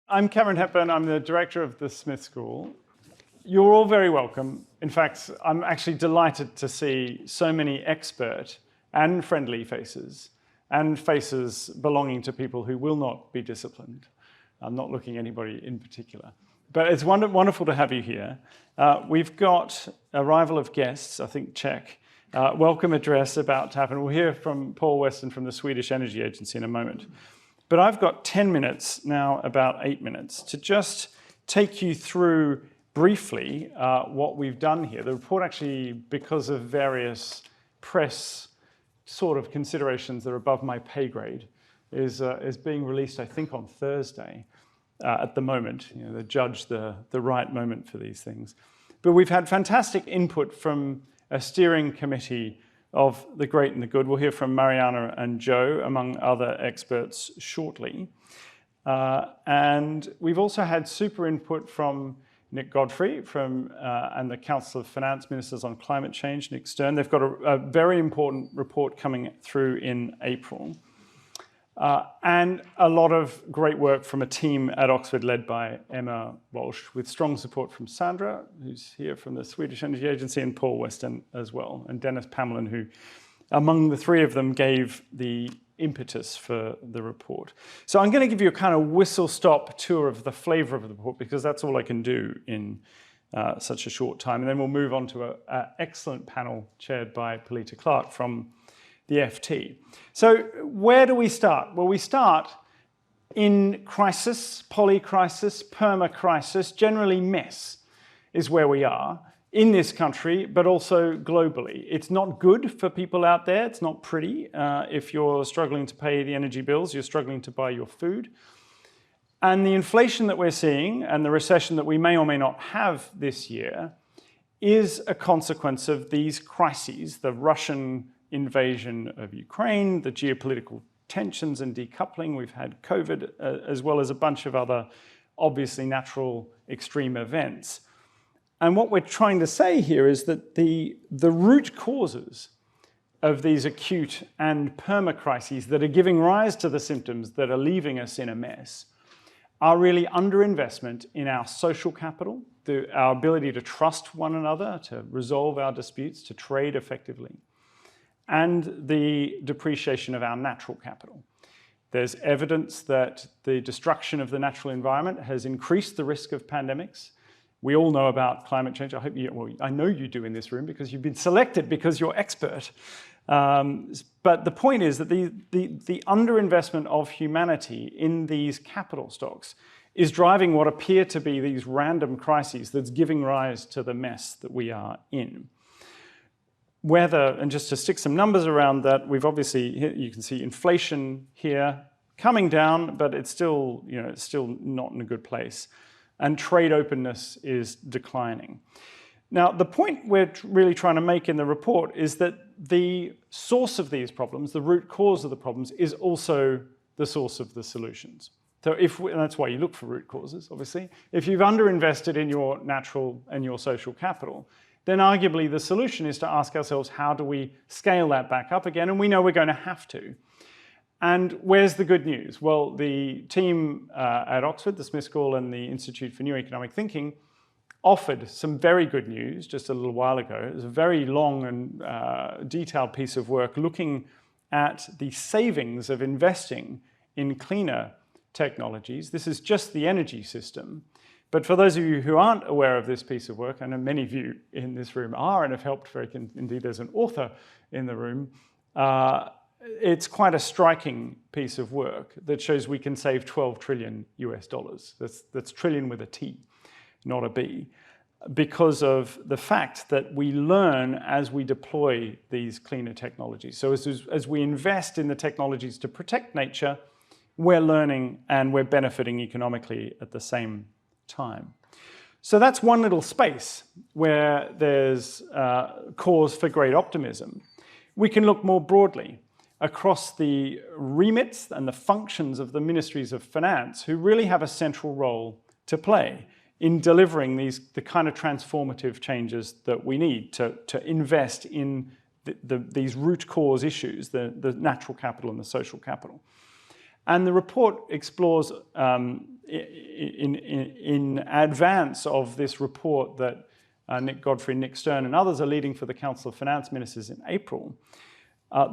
I'm Cameron Hepburn. I'm the director of the Smith School. You're all very welcome. In fact, I'm actually delighted to see so many expert and friendly faces, and faces belonging to people who will not be disciplined. I'm not looking at anybody in particular. But it's wonderful to have you here. We've got arrival of guests, I think Czech, welcome address about to happen. We'll hear from Paul Weston from the Swedish Energy Agency in a moment. But I've got 10 minutes, now about 8 minutes, to just take you through briefly what we've done here. The report actually, because of various press sort of considerations that are above my pay grade, is being released, I think, on Thursday at the moment. You know, they judge the right moment for these things. But we've had fantastic input from a steering committee of the great and the good. We'll hear from Mariana and Jo, among other experts, shortly. And we've also had super input from Nick Godfrey and the Council of Finance Ministers on Climate Change, Nick Stern. They've got a very important report coming through in April. And a lot of great work from a team at Oxford led by Emma Walsh, with strong support from Sandra, who's here from the Swedish Energy Agency, and Paul Weston as well, and Dennis Pamelin, who among the three of them gave the impetus for the report. So I'm going to give you a kind of whistle-stop tour of the flavor of the report, because that's all I can do in such a short time. And then we'll move on to an excellent panel chaired by Pilita Clark from the FT. So where do we start? Well, we start in crisis, poly-crisis, perma-crisis, generally mess is where we are in this country, but also globally. It's not good for people out there. It's not pretty. If you're struggling to pay the energy bills, you're struggling to buy your food. And the inflation that we're seeing and the recession that we may or may not have this year is a consequence of these crises, the Russian invasion of Ukraine, the geopolitical tensions and decoupling. We've had COVID, as well as a bunch of other obviously natural extreme events. And what we're trying to say here is that the root causes of these acute and perma-crises that are giving rise to the symptoms that are leaving us in a mess are really underinvestment in our social capital, our ability to trust one another, to resolve our disputes, to trade effectively, and the depreciation of our natural capital. There's evidence that the destruction of the natural environment has increased the risk of pandemics. We all know about climate change. I know you do in this room, because you've been selected because you're expert. But the point is that the underinvestment of humanity in these capital stocks is driving what appear to be these random crises that's giving rise to the mess that we are in. And just to stick some numbers around that, we've obviously, you can see inflation here coming down, but it's still, it's still not in a good place. And trade openness is declining. Now, the point we're really trying to make in the report is that the source of these problems, the root cause of the problems, is also the source of the solutions. So and that's why you look for root causes, obviously. If you've underinvested in your natural and your social capital, then arguably the solution is to ask ourselves, how do we scale that back up again? And we know we're going to have to. And where's the good news? Well, the team at Oxford, the Smith School and the Institute for New Economic Thinking offered some very good news just a little while ago. It was a very long and detailed piece of work looking at the savings of investing in cleaner technologies. This is just the energy system. But for those of you who aren't aware of this piece of work, I know many of you in this room are and have helped indeed there's an author in the room, it's quite a striking piece of work that shows we can save 12 trillion US dollars. That's trillion with a T, not a B, because of the fact that we learn as we deploy these cleaner technologies. So as we invest in the technologies to protect nature, we're learning and we're benefiting economically at the same time. So that's one little space where there's cause for great optimism. We can look more broadly across the remits and the functions of the Ministries of Finance, who really have a central role to play in delivering the kind of transformative changes that we need to invest in these root cause issues, the natural capital and the social capital. And the report explores in advance of this report that Nick Godfrey, Nick Stern and others are leading for the Council of Finance Ministers in April,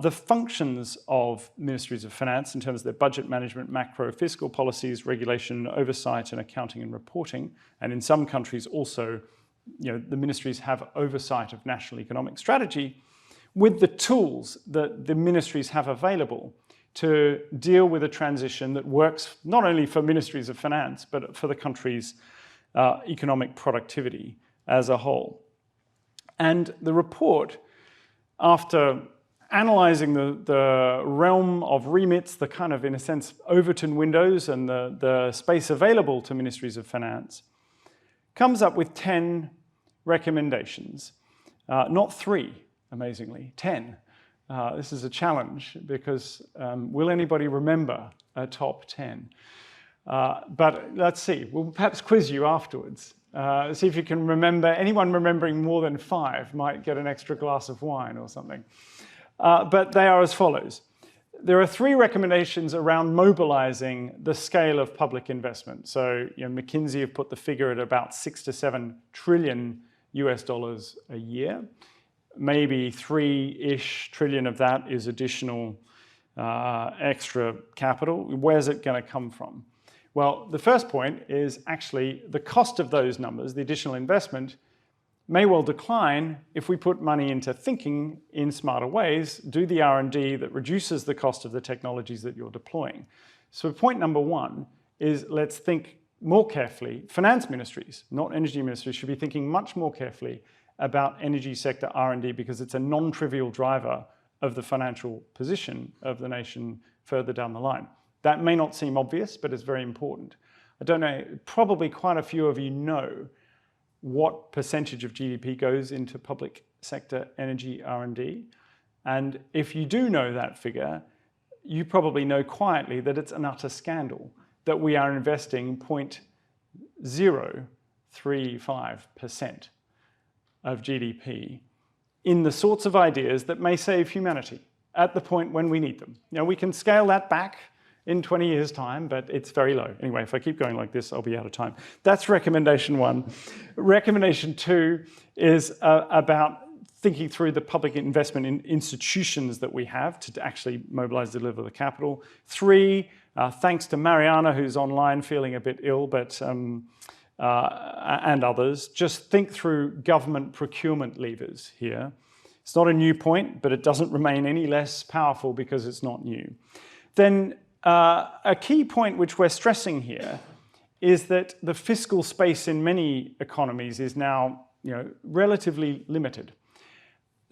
the functions of Ministries of Finance in terms of their budget management, macro fiscal policies, regulation, oversight and accounting and reporting, and in some countries also, the ministries have oversight of national economic strategy, with the tools that the ministries have available to deal with a transition that works not only for Ministries of Finance, but for the country's economic productivity as a whole. And the report, after analysing the realm of remits, the kind of, in a sense, Overton windows and the space available to Ministries of Finance, comes up with 10 recommendations, not 3, amazingly, 10. This is a challenge because will anybody remember a top 10? But let's see, we'll perhaps quiz you afterwards. See if you can remember. Anyone remembering more than 5 might get an extra glass of wine or something. But they are as follows. There are 3 recommendations around mobilizing the scale of public investment. So McKinsey have put the figure at about 6 to 7 trillion US dollars a year. Maybe 3-ish trillion of that is additional extra capital. Where's it going to come from? Well, the first point is actually the cost of those numbers, the additional investment, may well decline if we put money into thinking in smarter ways, do the R&D that reduces the cost of the technologies that you're deploying. So point number 1 is let's think more carefully. Finance ministries, not energy ministries, should be thinking much more carefully about energy sector R&D because it's a non-trivial driver of the financial position of the nation further down the line. That may not seem obvious, but it's very important. I don't know, probably quite a few of you know what percentage of GDP goes into public sector energy R&D. And if you do know that figure, you probably know quietly that it's an utter scandal that we are investing 0.035% of GDP in the sorts of ideas that may save humanity at the point when we need them. We can scale that back in 20 years' time, but it's very low. Anyway, if I keep going like this, I'll be out of time. That's recommendation 1. Recommendation 2 is about thinking through the public investment in institutions that we have to actually mobilize, deliver the capital. 3, thanks to Mariana, who's online feeling a bit ill, but and others, just think through government procurement levers here. It's not a new point, but it doesn't remain any less powerful because it's not new. Then a key point which we're stressing here is that the fiscal space in many economies is now relatively limited.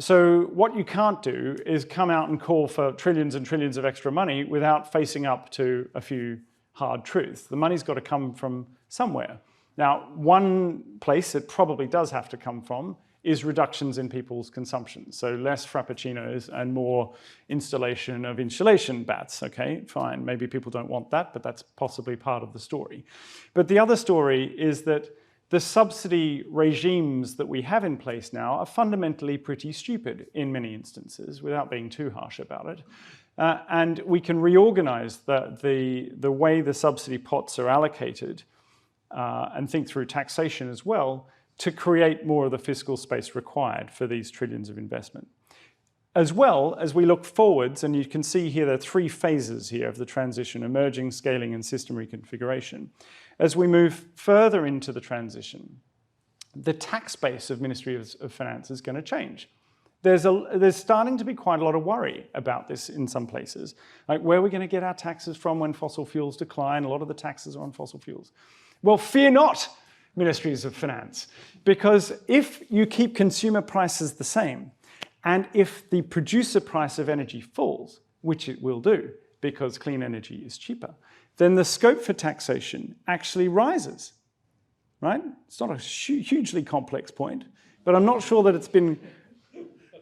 So what you can't do is come out and call for trillions and trillions of extra money without facing up to a few hard truths. The money's got to come from somewhere. Now, one place it probably does have to come from is reductions in people's consumption. So less frappuccinos and more installation of insulation bats. Okay, fine, maybe people don't want that, but that's possibly part of the story. But the other story is that the subsidy regimes that we have in place now are fundamentally pretty stupid in many instances, without being too harsh about it. And we can reorganize the way the subsidy pots are allocated and think through taxation as well to create more of the fiscal space required for these trillions of investment. As well as we look forwards, and you can see here there are 3 phases here of the transition: emerging, scaling, and system reconfiguration. As we move further into the transition, the tax base of Ministry of Finance is going to change. There's starting to be quite a lot of worry about this in some places. Like, where are we going to get our taxes from when fossil fuels decline? A lot of the taxes are on fossil fuels. Well, fear not, Ministries of Finance, because if you keep consumer prices the same, and if the producer price of energy falls, which it will do because clean energy is cheaper, then the scope for taxation actually rises, right? It's not a hugely complex point, but I'm not sure that it's been...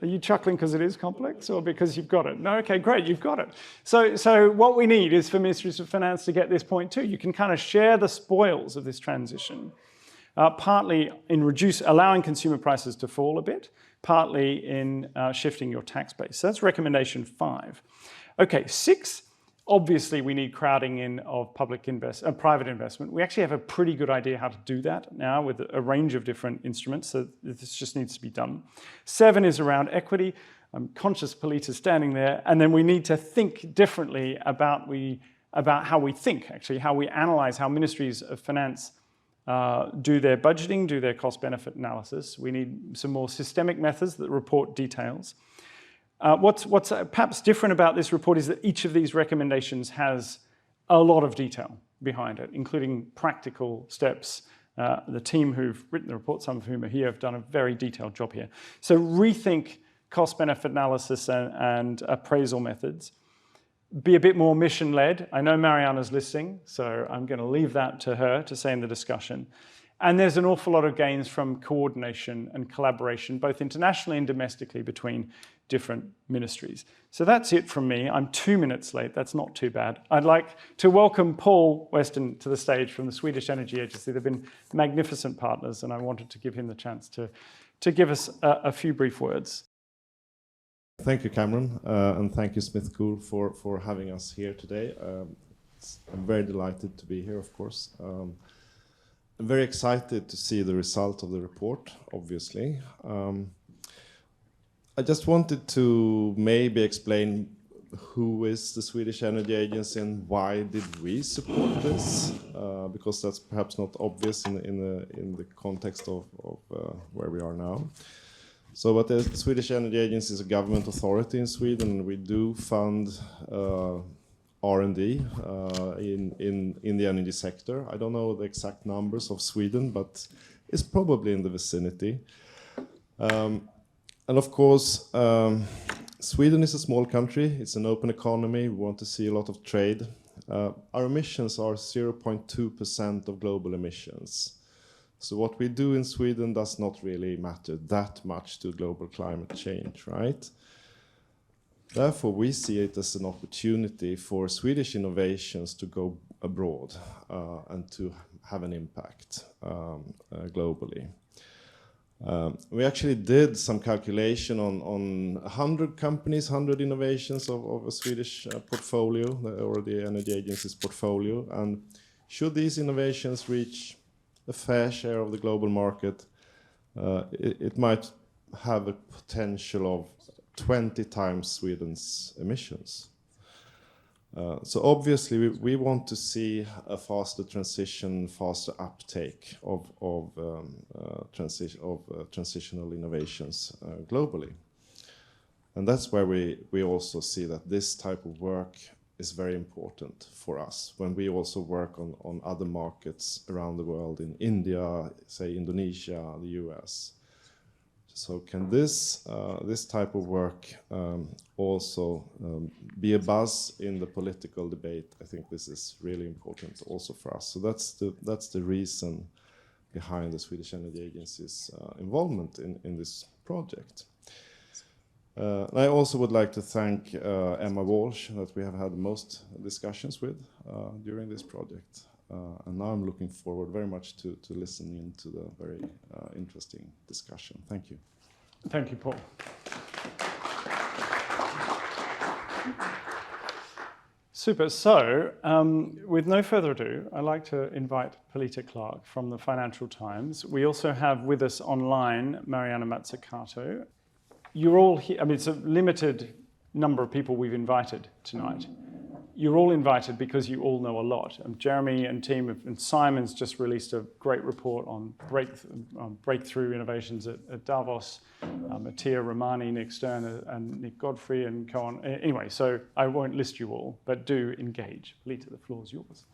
Are you chuckling because it is complex or because you've got it? No, okay, great, you've got it. So what we need is for Ministries of Finance to get this point too. You can kind of share the spoils of this transition, partly in allowing consumer prices to fall a bit, partly in shifting your tax base. So that's recommendation 5. Okay, 6, Obviously, we need crowding in of private investment. We actually have a pretty good idea how to do that now with a range of different instruments, so this just needs to be done. 7 is around equity. I'm conscious Pilita's standing there, and then we need to think differently about how we think, actually, how we analyze, how Ministries of Finance do their budgeting, do their cost-benefit analysis. We need some more systemic methods that report details. What's perhaps different about this report is that each of these recommendations has a lot of detail behind it, including practical steps. The team who've written the report, some of whom are here, have done a very detailed job here. So rethink cost-benefit analysis and appraisal methods. Be a bit more mission-led. I know Mariana's listening, so I'm going to leave that to her to say in the discussion. And there's an awful lot of gains from coordination and collaboration, both internationally and domestically, between different ministries. So that's it from me. I'm 2 minutes late. That's not too bad. I'd like to welcome Paul Weston to the stage from the Swedish Energy Agency. They've been magnificent partners, and I wanted to give him the chance to give us a few brief words. Thank you, Cameron, and thank you, Smith School, for having us here today. I'm very delighted to be here, of course. I'm very excited to see the result of the report, obviously. I just wanted to maybe explain who is the Swedish Energy Agency and why did we support this, because that's perhaps not obvious in the context of where we are now. So, but the Swedish Energy Agency is a government authority in Sweden, and we do fund R&D in the energy sector. I don't know the exact numbers of Sweden, but it's probably in the vicinity. And of course, Sweden is a small country. It's an open economy. We want to see a lot of trade. Our emissions are 0.2% of global emissions. So what we do in Sweden does not really matter that much to global climate change, right? Therefore, we see it as an opportunity for Swedish innovations to go abroad and to have an impact globally. We actually did some calculation on 100 companies, 100 innovations of a Swedish portfolio, or the Energy Agency's portfolio. And should these innovations reach a fair share of the global market, it might have a potential of 20 times Sweden's emissions. So obviously we want to see a faster transition, faster uptake of transitional innovations globally. And that's where we also see that this type of work is very important for us when we also work on other markets around the world, in India, say Indonesia, the US. So can this type of work also be a buzz in the political debate? I think this is really important also for us. So that's the reason behind the Swedish Energy Agency's involvement in this project. I also would like to thank Emma Walsh, that we have had the most discussions with during this project. And now I'm looking forward very much to listening to the very interesting discussion. Thank you. Thank you, Paul. Super. So, with no further ado, I'd like to invite Pilita Clark from the Financial Times. We also have with us online Mariana Mazzucato. You're all here. I mean, it's a limited number of people we've invited tonight. You're all invited because you all know a lot. Jeremy and team and Simon's just released a great report on breakthrough innovations at Davos. Mattia Romani, Nick Stern, and Nick Godfrey, and co on. Anyway, so I won't list you all, but do engage. Pilita, the floor is yours.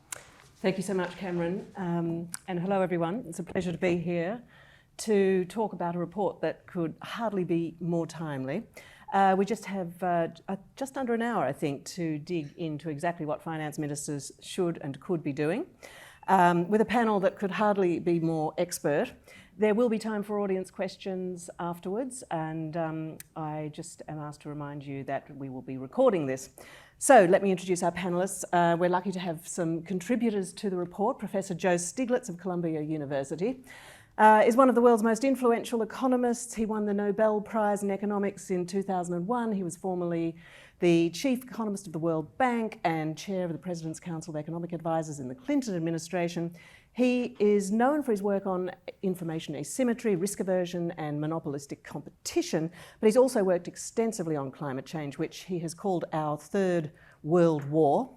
Thank you so much, Cameron. And hello, everyone. It's a pleasure to be here to talk about a report that could hardly be more timely. We just have just under an hour, I think, to dig into exactly what finance ministers should and could be doing, with a panel that could hardly be more expert. There will be time for audience questions afterwards, and I just am asked to remind you that we will be recording this. So let me introduce our panellists. We're lucky to have some contributors to the report. Professor Jo Stiglitz of Columbia University is one of the world's most influential economists. He won the Nobel Prize in Economics in 2001. He was formerly the chief economist of the World Bank and chair of the President's Council of Economic Advisors in the Clinton administration. He is known for his work on information asymmetry, risk aversion and monopolistic competition, but he's also worked extensively on climate change, which he has called our third world war.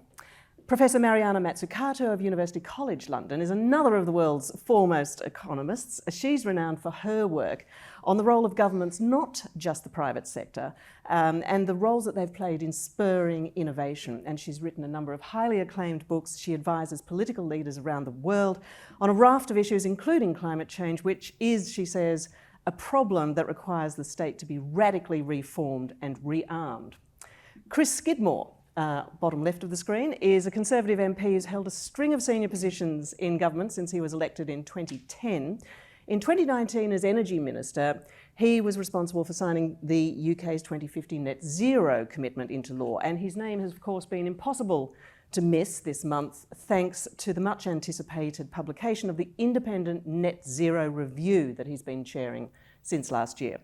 Professor Mariana Mazzucato of University College London is another of the world's foremost economists. She's renowned for her work on the role of governments, not just the private sector, and the roles that they've played in spurring innovation. And she's written a number of highly acclaimed books. She advises political leaders around the world on a raft of issues, including climate change, which is, she says, a problem that requires the state to be radically reformed and rearmed. Chris Skidmore, bottom left of the screen, is a Conservative MP who's held a string of senior positions in government since he was elected in 2010. In 2019, as Energy Minister, he was responsible for signing the UK's 2050 net zero commitment into law, and his name has, of course, been impossible to miss this month thanks to the much anticipated publication of the independent net zero review that he's been chairing since last year.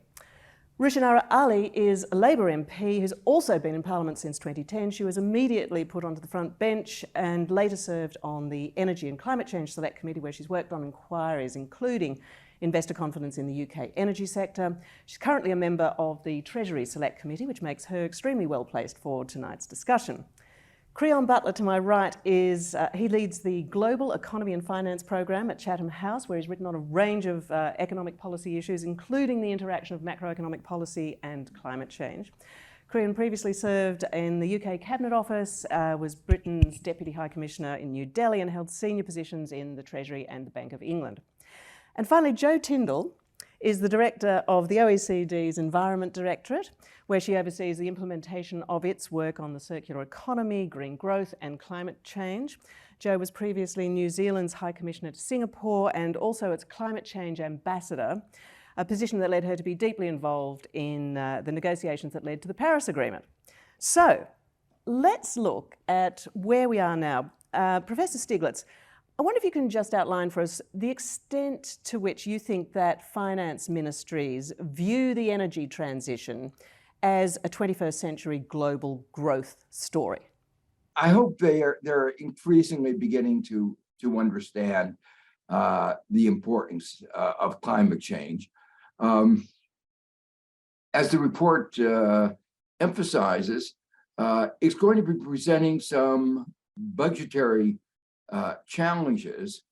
Rushanara Ali is a Labour MP who's also been in Parliament since 2010. She was immediately put onto the front bench and later served on the Energy and Climate Change Select Committee, where she's worked on inquiries including investor confidence in the UK energy sector. She's currently a member of the Treasury Select Committee, which makes her extremely well placed for tonight's discussion. Creon Butler, to my right, he leads the Global Economy and Finance Program at Chatham House, where he's written on a range of economic policy issues, including the interaction of macroeconomic policy and climate change. Creon previously served in the UK Cabinet Office, was Britain's Deputy High Commissioner in New Delhi, and held senior positions in the Treasury and the Bank of England. And finally, Jo Tyndall is the director of the OECD's Environment Directorate, where she oversees the implementation of its work on the circular economy, green growth and climate change. Jo was previously New Zealand's High Commissioner to Singapore and also its climate change ambassador, a position that led her to be deeply involved in the negotiations that led to the Paris Agreement. So let's look at where we are now. Professor Stiglitz, I wonder if you can just outline for us the extent to which you think that finance ministries view the energy transition as a 21st century global growth story. I hope they're increasingly beginning to understand the importance of climate change. As the report emphasizes, it's going to be presenting some budgetary challenges,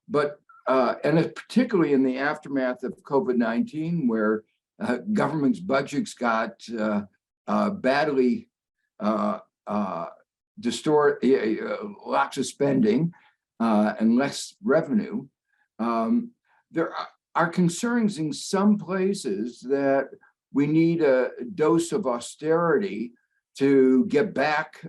but and particularly in the aftermath of COVID-19, where government's budgets got badly distorted, lots of spending and less revenue. There are concerns in some places that we need a dose of austerity to get back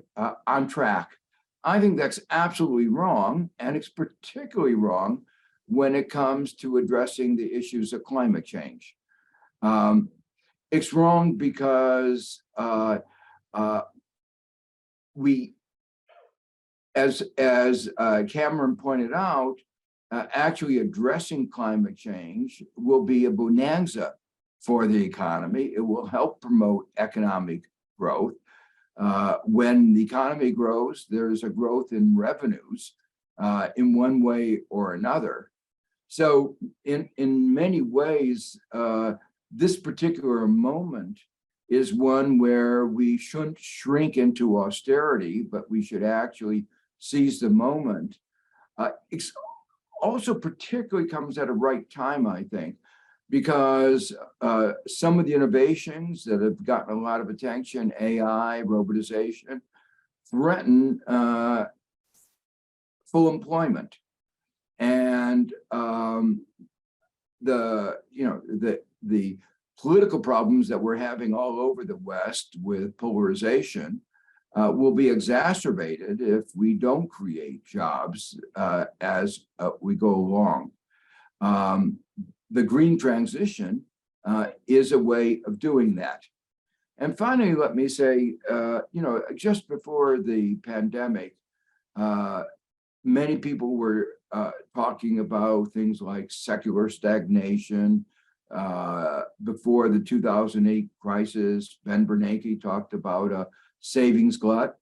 on track. I think that's absolutely wrong, and it's particularly wrong when it comes to addressing the issues of climate change. It's wrong because we, as Cameron pointed out, actually addressing climate change will be a bonanza for the economy. It will help promote economic growth. When the economy grows, there's a growth in revenues in one way or another. So in many ways, this particular moment is one where we shouldn't shrink into austerity, but we should actually seize the moment. It also particularly comes at a right time, I think, because some of the innovations that have gotten a lot of attention, AI, robotization, threaten full employment. And the political problems that we're having all over the West with polarization will be exacerbated if we don't create jobs as we go along. The green transition is a way of doing that. And finally, let me say, just before the pandemic, many people were talking about things like secular stagnation. Before the 2008 crisis, Ben Bernanke talked about a savings glut.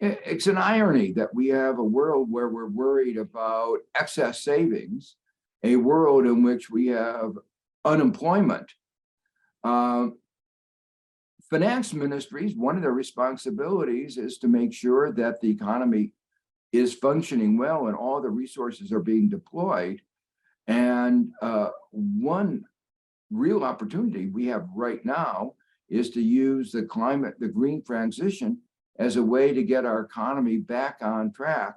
It's an irony that we have a world where we're worried about excess savings, a world in which we have unemployment. Finance ministries, one of their responsibilities is to make sure that the economy is functioning well and all the resources are being deployed. And one real opportunity we have right now is to use the green transition as a way to get our economy back on track.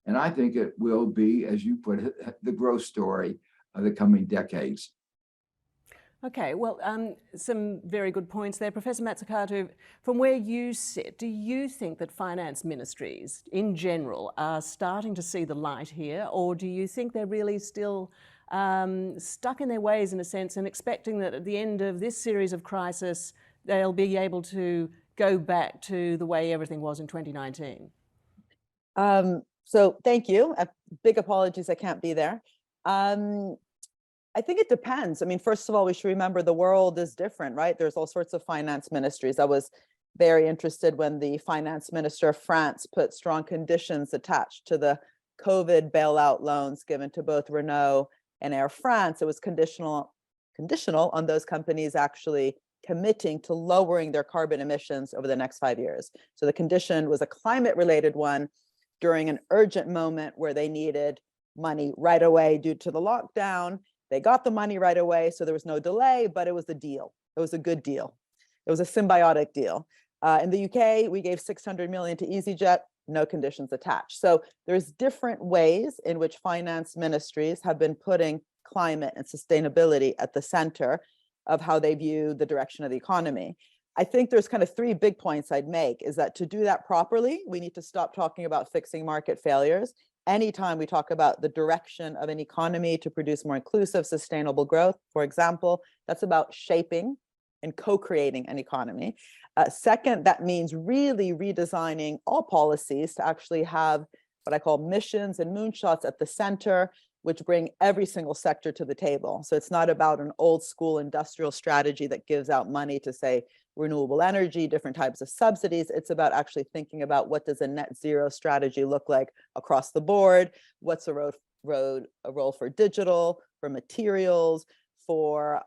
And I think it will be, as you put it, the growth story of the coming decades. Okay, well, some very good points there. Professor Mazzucato, from where you sit, do you think that finance ministries in general are starting to see the light here, or do you think they're really still stuck in their ways in a sense and expecting that at the end of this series of crisis, they'll be able to go back to the way everything was in 2019? So thank you. Big apologies, I can't be there. I think it depends. I mean, first of all, we should remember the world is different, right? There's all sorts of finance ministries. I was very interested when the finance minister of France put strong conditions attached to the COVID bailout loans given to both Renault and Air France. It was conditional on those companies actually committing to lowering their carbon emissions over the next 5 years. So the condition was a climate-related one during an urgent moment where they needed money right away due to the lockdown. They got the money right away, so there was no delay, but it was a deal. It was a good deal. It was a symbiotic deal. In the UK, we gave 600 million to EasyJet, no conditions attached. So there's different ways in which finance ministries have been putting climate and sustainability at the center of how they view the direction of the economy. I think there's kind of three big points I'd make is that to do that properly, we need to stop talking about fixing market failures. Anytime we talk about the direction of an economy to produce more inclusive, sustainable growth, for example, that's about shaping and co-creating an economy. Second, that means really redesigning all policies to actually have what I call missions and moonshots at the center, which bring every single sector to the table. So it's not about an old school industrial strategy that gives out money to, say, renewable energy, different types of subsidies. It's about actually thinking about what does a net zero strategy look like across the board? What's a role for digital, for materials, for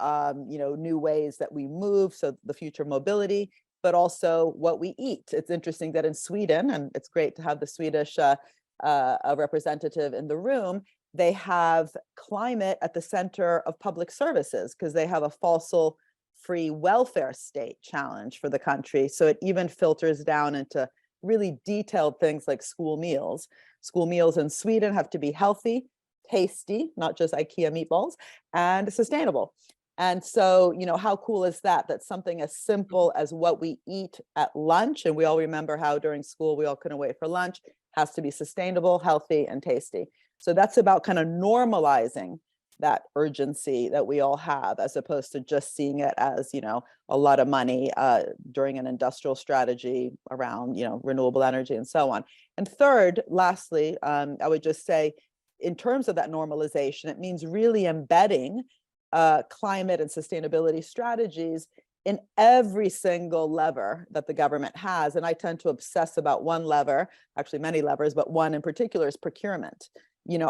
new ways that we move, so the future mobility, but also what we eat. It's interesting that in Sweden, and it's great to have the Swedish representative in the room, they have climate at the center of public services because they have a fossil-free welfare state challenge for the country. So it even filters down into really detailed things like school meals. School meals in Sweden have to be healthy, tasty, not just IKEA meatballs, and sustainable. And so, how cool is that? That's something as simple as what we eat at lunch. And we all remember how during school we all couldn't wait for lunch, has to be sustainable, healthy, and tasty. So that's about kind of normalizing that urgency that we all have, as opposed to just seeing it as, a lot of money during an industrial strategy around, renewable energy and so on. And third, lastly, I would just say, in terms of that normalization, it means really embedding climate and sustainability strategies in every single lever that the government has. And I tend to obsess about one lever, actually many levers, but one in particular is procurement.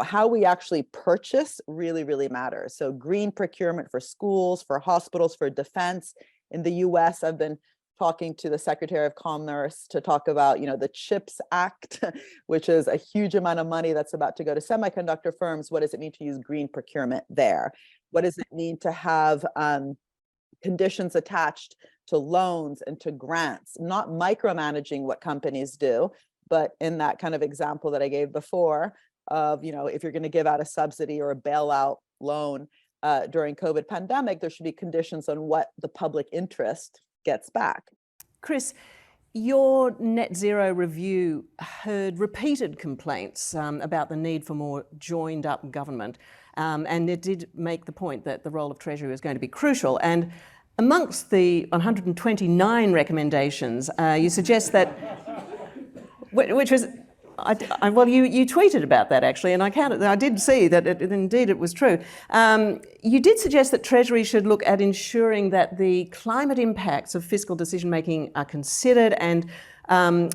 How we actually purchase really, really matters. So green procurement for schools, for hospitals, for defense. In the US, I've been talking to the Secretary of Commerce to talk about, the CHIPS Act, which is a huge amount of money that's about to go to semiconductor firms. What does it mean to use green procurement there? What does it mean to have conditions attached to loans and to grants, not micromanaging what companies do, but in that kind of example that I gave before of, if you're going to give out a subsidy or a bailout loan during COVID pandemic, there should be conditions on what the public interest gets back. Chris, your net zero review heard repeated complaints about the need for more joined up government. And it did make the point that the role of Treasury was going to be crucial. And amongst the 129 recommendations, you suggest that, which was, you tweeted about that actually, and I did see that indeed it was true. You did suggest that Treasury should look at ensuring that the climate impacts of fiscal decision making are considered, and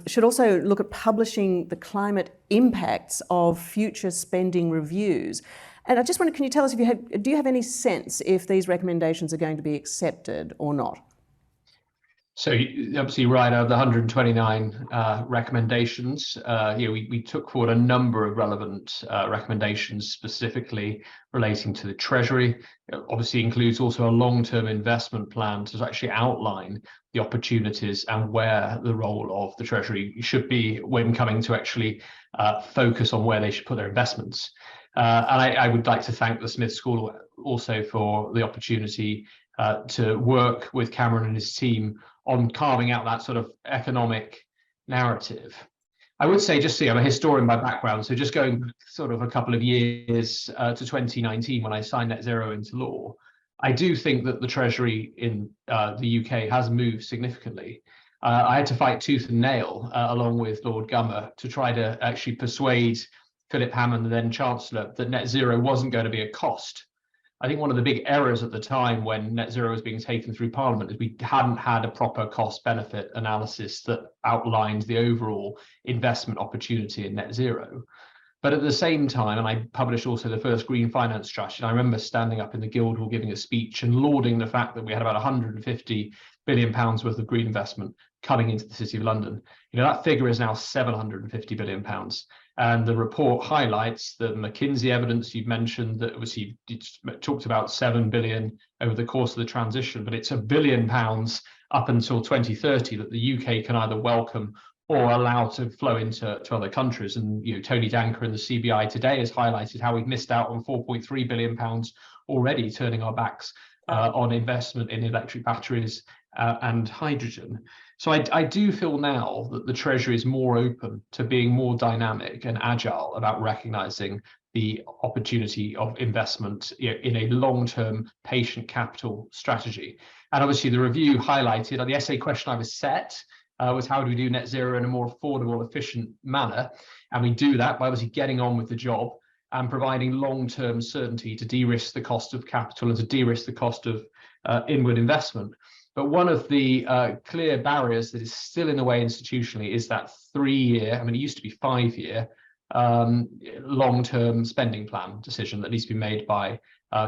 should also look at publishing the climate impacts of future spending reviews. And I just wonder, can you tell us, do you have any sense if these recommendations are going to be accepted or not? So you're obviously right, out of the 129 recommendations, we took forward a number of relevant recommendations specifically relating to the Treasury. It obviously includes also a long-term investment plan to actually outline the opportunities and where the role of the Treasury should be when coming to actually focus on where they should put their investments. And I would like to thank the Smith School also for the opportunity to work with Cameron and his team on carving out that sort of economic narrative. I would say, just see, I'm a historian by background, so just going sort of a couple of years to 2019 when I signed net zero into law, I do think that the Treasury in the UK has moved significantly. I had to fight tooth and nail along with Lord Gummer to try to actually persuade Philip Hammond, the then Chancellor, that net zero wasn't going to be a cost. I think one of the big errors at the time when net zero was being taken through Parliament is we hadn't had a proper cost benefit analysis that outlined the overall investment opportunity in net zero. But at the same time, and I published also the first green finance strategy, and I remember standing up in the Guildhall giving a speech and lauding the fact that we had about £150 billion worth of green investment coming into the City of London. That figure is now £750 billion. And the report highlights the McKinsey evidence you've mentioned, that obviously talked about 7 billion over the course of the transition, but it's £1 billion up until 2030 that the UK can either welcome or allow to flow into other countries. And Tony Danker in the CBI today has highlighted how we've missed out on £4.3 billion already, turning our backs on investment in electric batteries and hydrogen. So I do feel now that the Treasury is more open to being more dynamic and agile about recognising the opportunity of investment in a long-term patient capital strategy. And obviously the review highlighted, on the essay question I was set, was how do we do net zero in a more affordable, efficient manner? And we do that by obviously getting on with the job and providing long-term certainty to de-risk the cost of capital and to de-risk the cost of inward investment. But one of the clear barriers that is still in the way institutionally is that 3-year, it used to be 5-year, long-term spending plan decision that needs to be made by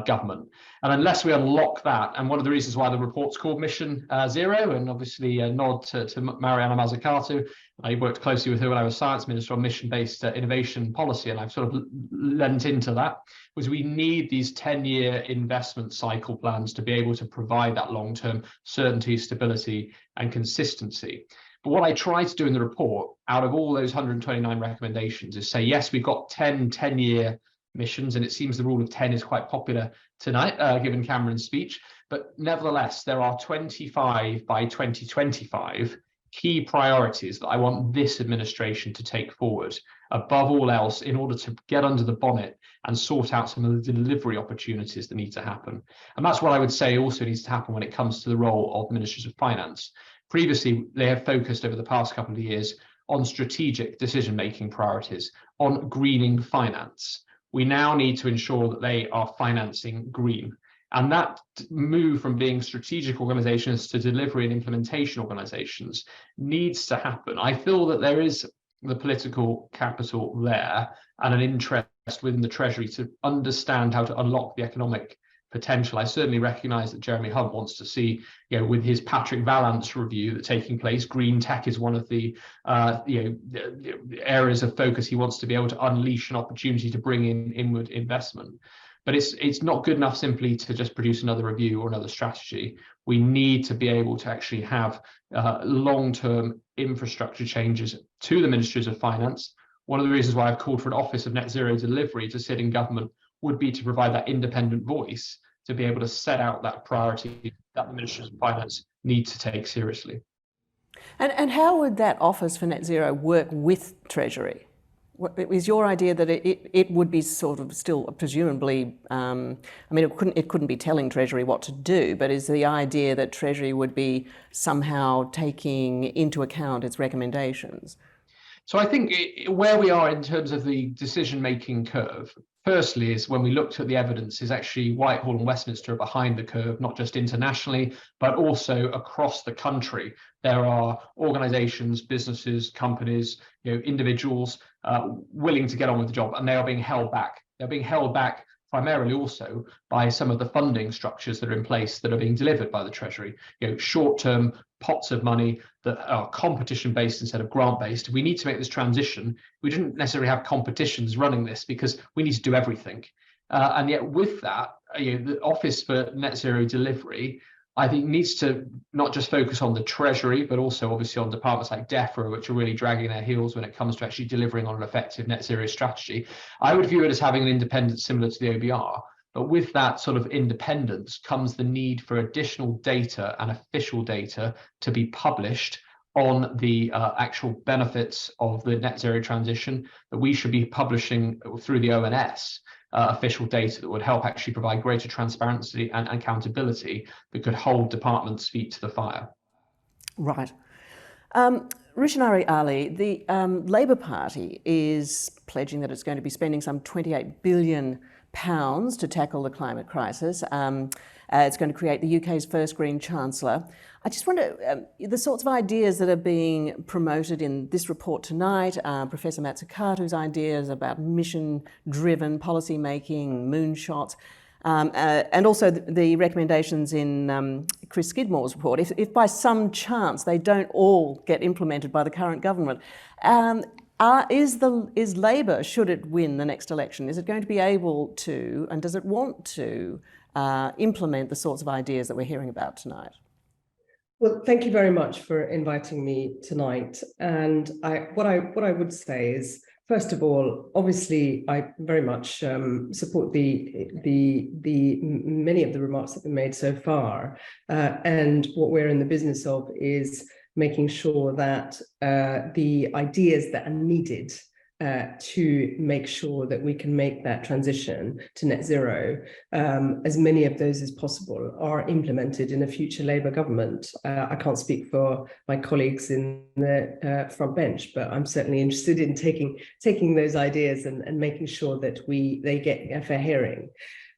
government. And unless we unlock that, and one of the reasons why the report's called Mission Zero, and obviously a nod to Mariana Mazzucato, I worked closely with her when I was Science Minister on mission-based innovation policy, and I've sort of lent into that, was we need these 10-year investment cycle plans to be able to provide that long-term certainty, stability, and consistency. But what I try to do in the report, out of all those 129 recommendations, is say, yes, we've got 10-year missions, and it seems the rule of 10 is quite popular tonight, given Cameron's speech. But nevertheless, there are 25 by 2025 key priorities that I want this administration to take forward, above all else, in order to get under the bonnet and sort out some of the delivery opportunities that need to happen. And that's what I would say also needs to happen when it comes to the role of Ministries of Finance. Previously, they have focused over the past couple of years on strategic decision-making priorities, on greening finance. We now need to ensure that they are financing green. And that move from being strategic organizations to delivery and implementation organizations needs to happen. I feel that there is the political capital there and an interest within the Treasury to understand how to unlock the economic potential. I certainly recognise that Jeremy Hunt wants to see, with his Patrick Vallance review that's taking place, green tech is one of the areas of focus. He wants to be able to unleash an opportunity to bring in inward investment. But it's not good enough simply to just produce another review or another strategy. We need to be able to actually have long-term infrastructure changes to the Ministries of Finance. One of the reasons why I've called for an Office of Net Zero Delivery to sit in government would be to provide that independent voice to be able to set out that priority that the Ministries of Finance need to take seriously. And how would that Office for Net Zero work with Treasury? Is your idea that it would be sort of still presumably, it couldn't be telling Treasury what to do, but is the idea that Treasury would be somehow taking into account its recommendations? So I think where we are in terms of the decision-making curve, firstly, is when we looked at the evidence, is actually Whitehall and Westminster are behind the curve, not just internationally, but also across the country. There are organizations, businesses, companies, individuals willing to get on with the job, and they are being held back. They're being held back primarily also by some of the funding structures that are in place that are being delivered by the Treasury. Short-term pots of money that are competition-based instead of grant-based. We need to make this transition. We didn't necessarily have competitions running this because we need to do everything. And yet with that, the Office for Net Zero Delivery, I think, needs to not just focus on the Treasury, but also obviously on departments like DEFRA, which are really dragging their heels when it comes to actually delivering on an effective net zero strategy. I would view it as having an independence similar to the OBR. But with that sort of independence comes the need for additional data and official data to be published on the actual benefits of the net zero transition, that we should be publishing through the ONS. Official data that would help actually provide greater transparency and accountability that could hold departments' feet to the fire. Right. Rushanara Ali, the Labour Party is pledging that it's going to be spending some £28 billion to tackle the climate crisis. It's going to create the UK's first Green Chancellor. I just wonder, the sorts of ideas that are being promoted in this report tonight, Professor Mazzucato's ideas about mission-driven policy making, moonshots, and also the recommendations in Chris Skidmore's report, if by some chance they don't all get implemented by the current government, is Labour, should it win the next election, is it going to be able to, and does it want to, implement the sorts of ideas that we're hearing about tonight? Well, thank you very much for inviting me tonight. And what I would say is, first of all, obviously, I very much support the many of the remarks that have been made so far. And what we're in the business of is making sure that the ideas that are needed to make sure that we can make that transition to net zero, as many of those as possible, are implemented in a future Labour government. I can't speak for my colleagues in the front bench, but I'm certainly interested in taking those ideas and making sure that they get a fair hearing.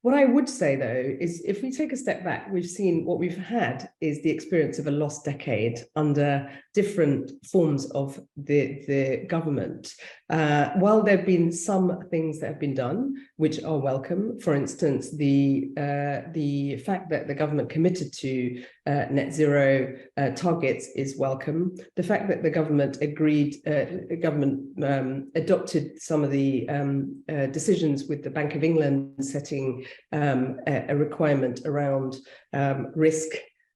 What I would say, though, is if we take a step back, we've seen what we've had is the experience of a lost decade under different forms of the government. While there have been some things that have been done which are welcome, for instance, the fact that the government committed to net zero targets is welcome. The fact that the government adopted some of the decisions with the Bank of England setting a requirement around risk.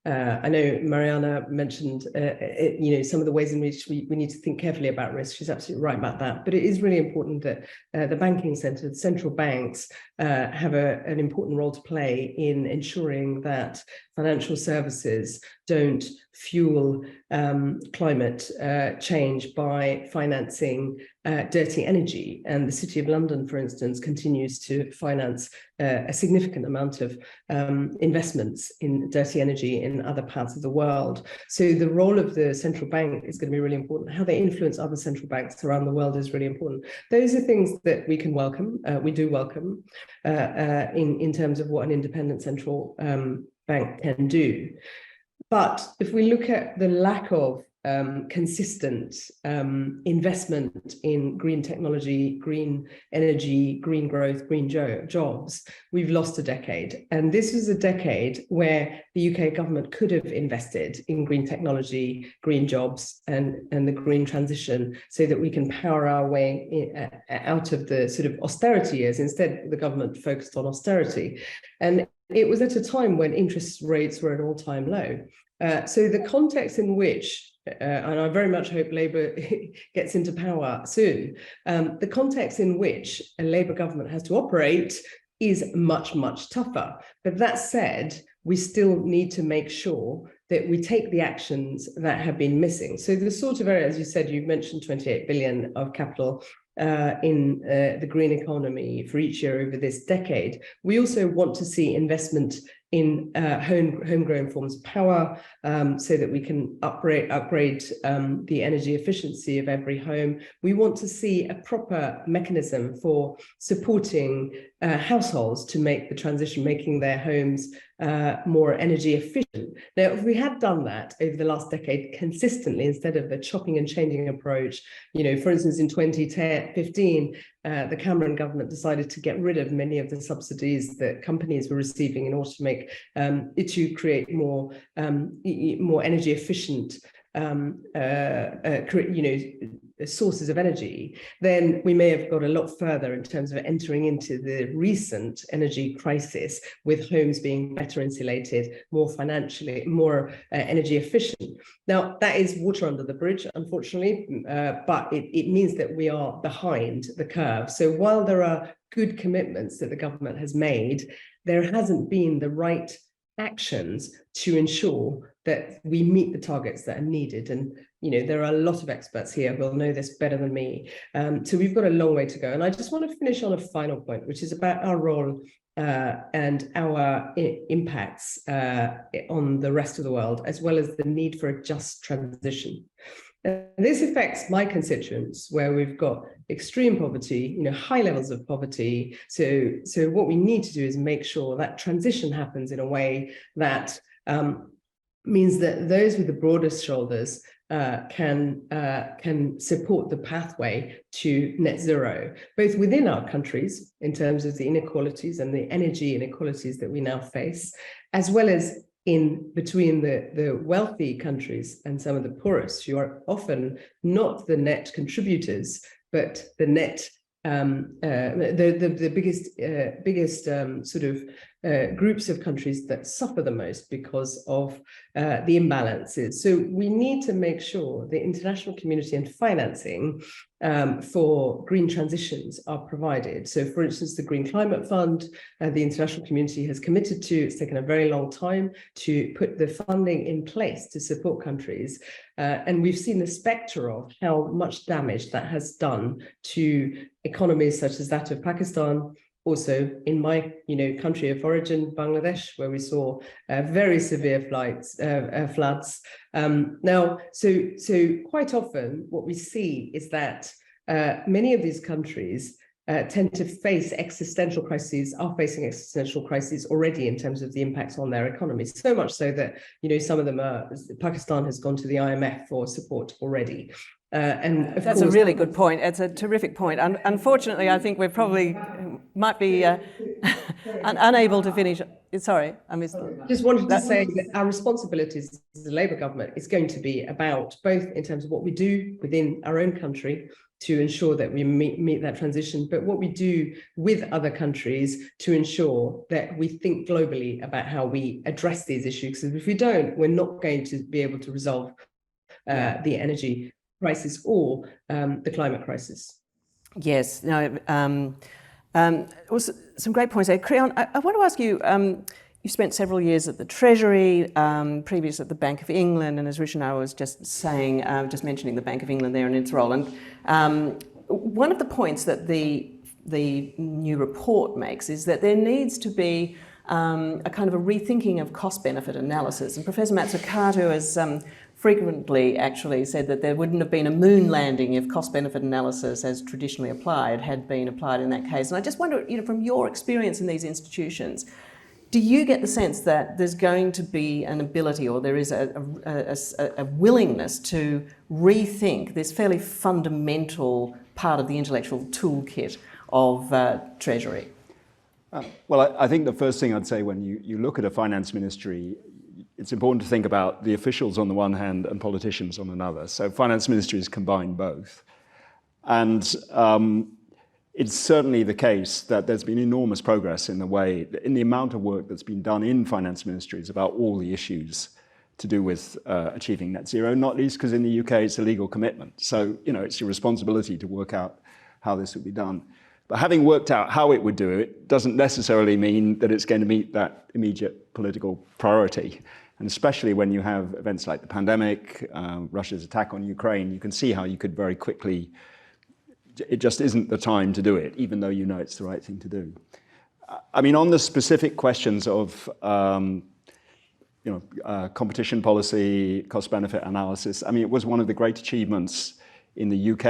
I know Mariana mentioned, some of the ways in which we need to think carefully about risk. She's absolutely right about that. But it is really important that the banking centre, the central banks, have an important role to play in ensuring that financial services don't fuel climate change by financing dirty energy. And the City of London, for instance, continues to finance a significant amount of investments in dirty energy in other parts of the world. So the role of the central bank is going to be really important. How they influence other central banks around the world is really important. Those are things that we can welcome. We do welcome in terms of what an independent central bank can do. But if we look at the lack of consistent investment in green technology, green energy, green growth, green jobs, we've lost a decade. And this is a decade where the UK government could have invested in green technology, green jobs, and the green transition so that we can power our way out of the sort of austerity years. Instead, the government focused on austerity. And it was at a time when interest rates were at an all-time low. So the context in which, and I very much hope Labour gets into power soon, the context in which a Labour government has to operate is much, much tougher. But that said, we still need to make sure that we take the actions that have been missing. So the sort of area, as you said, you've mentioned 28 billion of capital in the green economy for each year over this decade. We also want to see investment in homegrown forms of power, so that we can upgrade the energy efficiency of every home. We want to see a proper mechanism for supporting households to make the transition, making their homes more energy efficient. Now, if we had done that over the last decade consistently, instead of the chopping and changing approach, for instance, in 2015, the Cameron government decided to get rid of many of the subsidies that companies were receiving in order to make to create more energy efficient sources of energy. Then we may have got a lot further in terms of entering into the recent energy crisis, with homes being better insulated, more financially, more energy efficient. Now, that is water under the bridge, unfortunately, but it means that we are behind the curve. So while there are good commitments that the government has made, there hasn't been the right actions to ensure that we meet the targets that are needed. And there are a lot of experts here who will know this better than me. So we've got a long way to go. And I just want to finish on a final point, which is about our role and our impacts on the rest of the world, as well as the need for a just transition. This affects my constituents, where we've got extreme poverty, high levels of poverty. So what we need to do is make sure that transition happens in a way that means that those with the broadest shoulders can support the pathway to net zero, both within our countries in terms of the inequalities and the energy inequalities that we now face, as well as in between the wealthy countries and some of the poorest, who are often not the net contributors, but the net the biggest sort of groups of countries that suffer the most because of the imbalances. So we need to make sure the international community and financing for green transitions are provided. So, for instance, the Green Climate Fund, the international community has committed to. It's taken a very long time to put the funding in place to support countries. And we've seen the spectre of how much damage that has done to economies such as that of Pakistan. Also in my country of origin, Bangladesh, where we saw very severe floods. Now, so quite often what we see is that many of these countries tend to face existential crises, are facing existential crises already in terms of the impacts on their economies. So much so that, some of them Pakistan has gone to the IMF for support already. And that's a really good point. It's a terrific point. Unfortunately, I think we probably might be unable to finish. Sorry, I missed that. Just wanted to say that our responsibilities as a Labour government is going to be about both in terms of what we do within our own country to ensure that we meet that transition, but what we do with other countries to ensure that we think globally about how we address these issues. Because if we don't, we're not going to be able to resolve the energy crisis or the climate crisis. Yes, no, also some great points there. Creon, I want to ask you, you spent several years at the Treasury, previous at the Bank of England, and as Rushanara was just saying, just mentioning the Bank of England there and its role. And one of the points that the new report makes is that there needs to be a kind of a rethinking of cost-benefit analysis. And Professor Mazzucato has frequently actually said that there wouldn't have been a moon landing if cost-benefit analysis as traditionally applied had been applied in that case. And I just wonder, from your experience in these institutions, do you get the sense that there's going to be an ability, or there is a willingness to rethink this fairly fundamental part of the intellectual toolkit of Treasury? Well, I think the first thing I'd say when you look at a finance ministry, it's important to think about the officials on the one hand and politicians on another. So finance ministries combine both. And it's certainly the case that there's been enormous progress in the amount of work that's been done in finance ministries about all the issues to do with achieving net zero, not least because in the UK it's a legal commitment. So, it's your responsibility to work out how this would be done. But having worked out how it would do it doesn't necessarily mean that it's going to meet that immediate political priority. And especially when you have events like the pandemic, Russia's attack on Ukraine, you can see how you could very quickly, it just isn't the time to do it, even though it's the right thing to do. I mean, on the specific questions of competition policy, cost-benefit analysis, I mean, it was one of the great achievements in the UK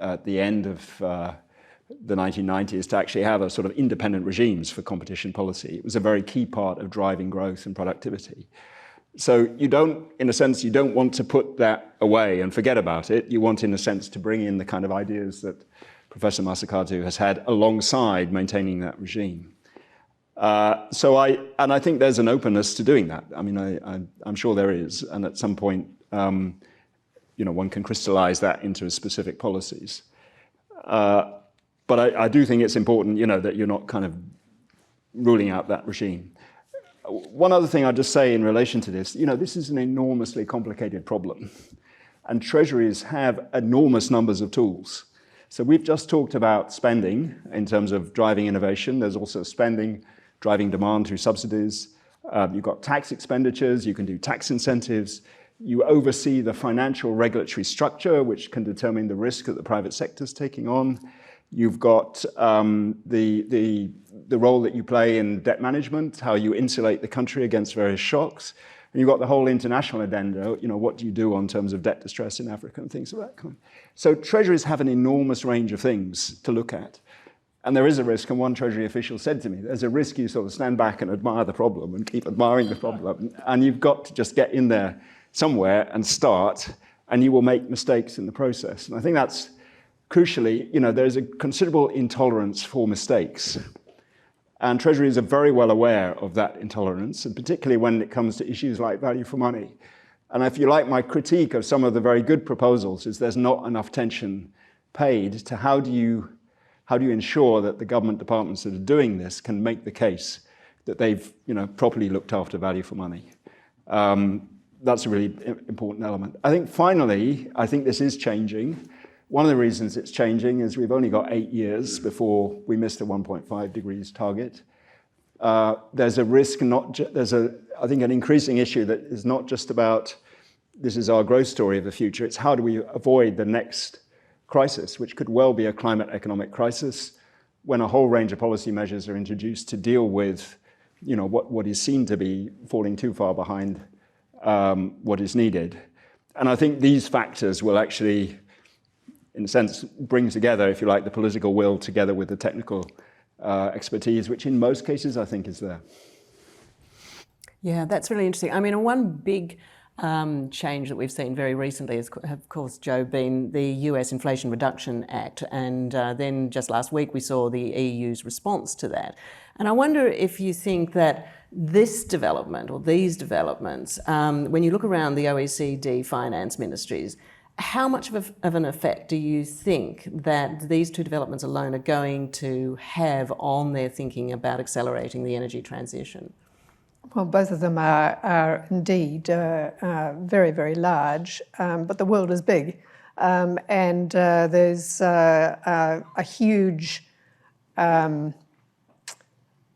at the end of the 1990s to actually have a sort of independent regimes for competition policy. It was a very key part of driving growth and productivity. So you don't, in a sense, you don't want to put that away and forget about it. You want, in a sense, to bring in the kind of ideas that Professor Mazzucato has had alongside maintaining that regime. So I think there's an openness to doing that. I mean, I'm sure there is, and at some point, one can crystallize that into specific policies. But I do think it's important, that you're not kind of ruling out that regime. One other thing I'd just say in relation to this, this is an enormously complicated problem, and treasuries have enormous numbers of tools. So we've just talked about spending in terms of driving innovation. There's also spending, driving demand through subsidies. You've got tax expenditures, you can do tax incentives. You oversee the financial regulatory structure, which can determine the risk that the private sector is taking on. You've got the role that you play in debt management, how you insulate the country against various shocks. And you've got the whole international addenda, what do you do on terms of debt distress in Africa and things of that kind. So treasuries have an enormous range of things to look at. And there is a risk, and one Treasury official said to me, there's a risk you sort of stand back and admire the problem and keep admiring the problem. And you've got to just get in there somewhere and start, and you will make mistakes in the process. And I think that's crucially, there's a considerable intolerance for mistakes. And treasuries are very well aware of that intolerance, and particularly when it comes to issues like value for money. And if you like, my critique of some of the very good proposals is there's not enough attention paid to how do you ensure that the government departments that are doing this can make the case that they've properly looked after value for money. That's a really important element. I think finally, this is changing. One of the reasons it's changing is we've only got 8 years before we miss the 1.5 degrees target. There's a risk, I think, an increasing issue that is not just about this is our growth story of the future, it's how do we avoid the next crisis, which could well be a climate economic crisis, when a whole range of policy measures are introduced to deal with what is seen to be falling too far behind what is needed. And I think these factors will actually, in a sense, bring together, if you like, the political will together with the technical expertise, which in most cases I think is there. Yeah, that's really interesting. I mean, one big change that we've seen very recently is, of course, Jo, been the US Inflation Reduction Act. And then just last week we saw the EU's response to that. And I wonder if you think that this development or these developments, when you look around the OECD finance ministries, how much of an effect do you think that these two developments alone are going to have on their thinking about accelerating the energy transition? Well, both of them are indeed very, very large, but the world is big. And there's a huge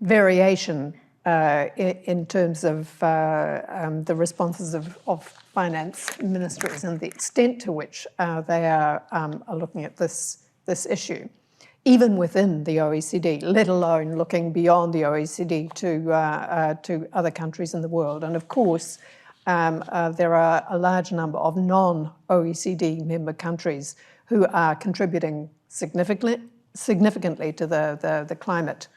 variation in terms of the responses of finance ministries and the extent to which they are looking at this issue, even within the OECD, let alone looking beyond the OECD to other countries in the world. And of course, there are a large number of non-OECD member countries who are contributing significantly to the climate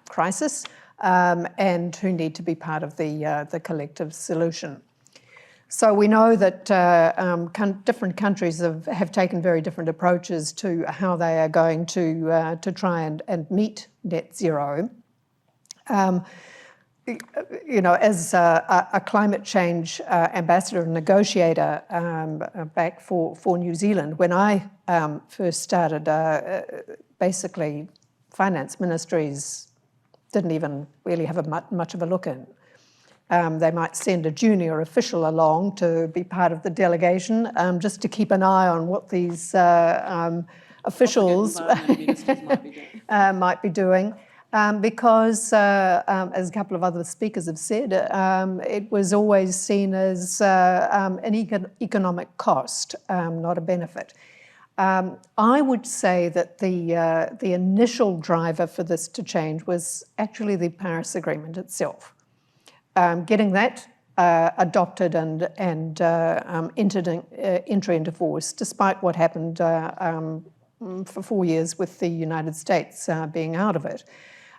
crisis, and who need to be part of the collective solution. So we know that different countries have taken very different approaches to how they are going to try and meet net zero. As a climate change ambassador and negotiator back for New Zealand, when I first started, basically finance ministries didn't even really have much of a look in. They might send a junior official along to be part of the delegation, just to keep an eye on what these officials might be doing. Because, as a couple of other speakers have said, it was always seen as an economic cost, not a benefit. I would say that the initial driver for this to change was actually the Paris Agreement itself. Getting that adopted and entry into force, despite what happened for 4 years with the United States being out of it.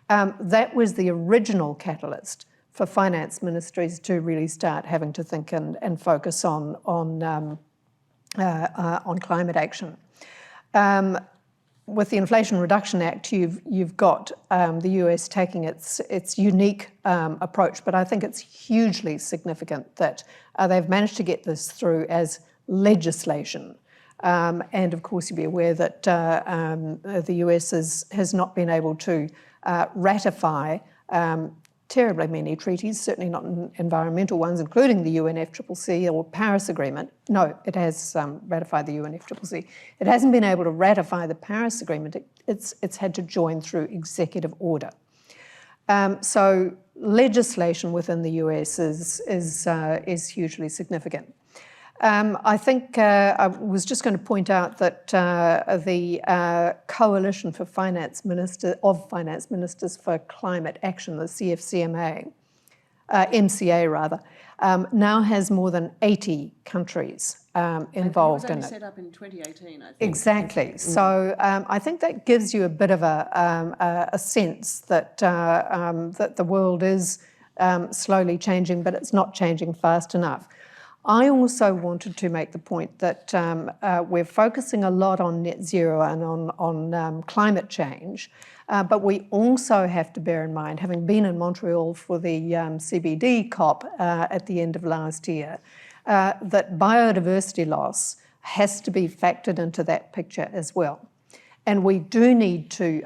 That was the original catalyst for finance ministries to really start having to think and focus on climate action. With the Inflation Reduction Act, you've got the US taking its unique approach, but I think it's hugely significant that they've managed to get this through as legislation. And of course, you'll be aware that the US has not been able to ratify terribly many treaties, certainly not environmental ones, including the UNFCCC or Paris Agreement. No, it has ratified the UNFCCC. It hasn't been able to ratify the Paris Agreement. It's had to join through executive order. So legislation within the US is hugely significant. I think I was just going to point out that the Coalition for Finance Ministers for Climate Action, the CFCMA, MCA rather, now has more than 80 countries involved in it. It was set up in 2018, I think. Exactly. So I think that gives you a bit of a sense that that the world is slowly changing, but it's not changing fast enough. I also wanted to make the point that we're focusing a lot on net zero and on climate change, but we also have to bear in mind, having been in Montreal for the CBD COP at the end of last year, that biodiversity loss has to be factored into that picture as well. And we do need to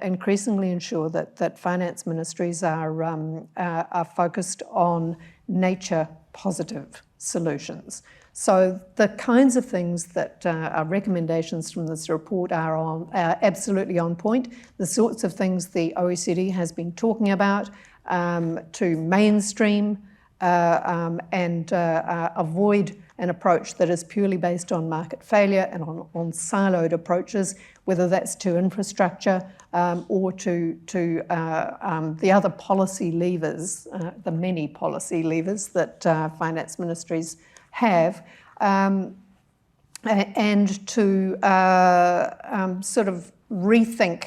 increasingly ensure that finance ministries are focused on nature positive solutions. So the kinds of things that are recommendations from this report are absolutely on point. The sorts of things the OECD has been talking about to mainstream and avoid an approach that is purely based on market failure and on siloed approaches, whether that's to infrastructure or to the other policy levers, the many policy levers that finance ministries have, and to sort of rethink,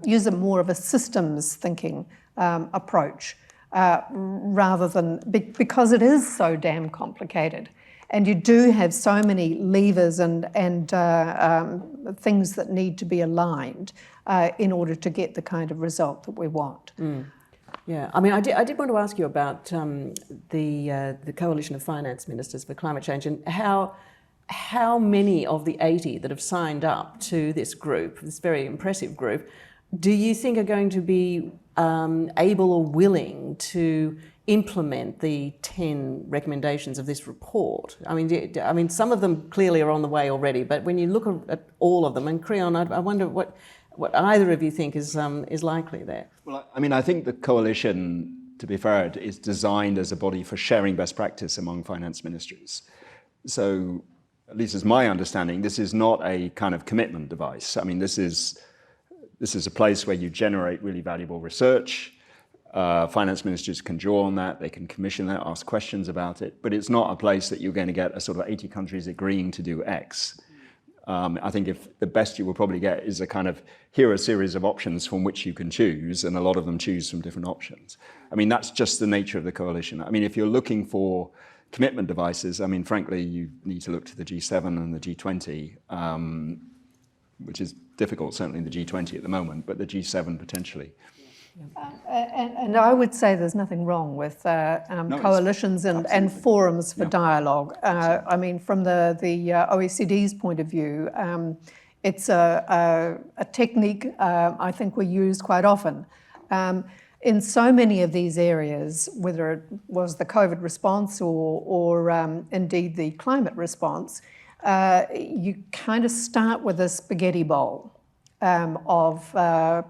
use a more of a systems thinking approach. Rather than, because it is so damn complicated. And you do have so many levers and things that need to be aligned in order to get the kind of result that we want. Yeah, I mean, I did want to ask you about the Coalition of Finance Ministers for Climate Change and how many of the 80 that have signed up to this group, this very impressive group, do you think are going to be able or willing to implement the 10 recommendations of this report? I mean, some of them clearly are on the way already, but when you look at all of them, and Creon, I wonder what either of you think is likely there. Well, I mean, I think the coalition, to be fair, is designed as a body for sharing best practice among finance ministries. So, at least as my understanding, this is not a kind of commitment device. I mean, this is a place where you generate really valuable research. Finance ministers can draw on that, they can commission that, ask questions about it, but it's not a place that you're going to get a sort of 80 countries agreeing to do X. I think if the best you will probably get is a kind of, here are a series of options from which you can choose, and a lot of them choose from different options. I mean, that's just the nature of the coalition. I mean, if you're looking for commitment devices, I mean, frankly, you need to look to the G7 and the G20, which is difficult, certainly in the G20 at the moment, but the G7 potentially. And I would say there's nothing wrong with coalitions and forums for dialogue. I mean, from the OECD's point of view, it's a technique I think we use quite often. In so many of these areas, whether it was the COVID response or indeed the climate response, you kind of start with a spaghetti bowl of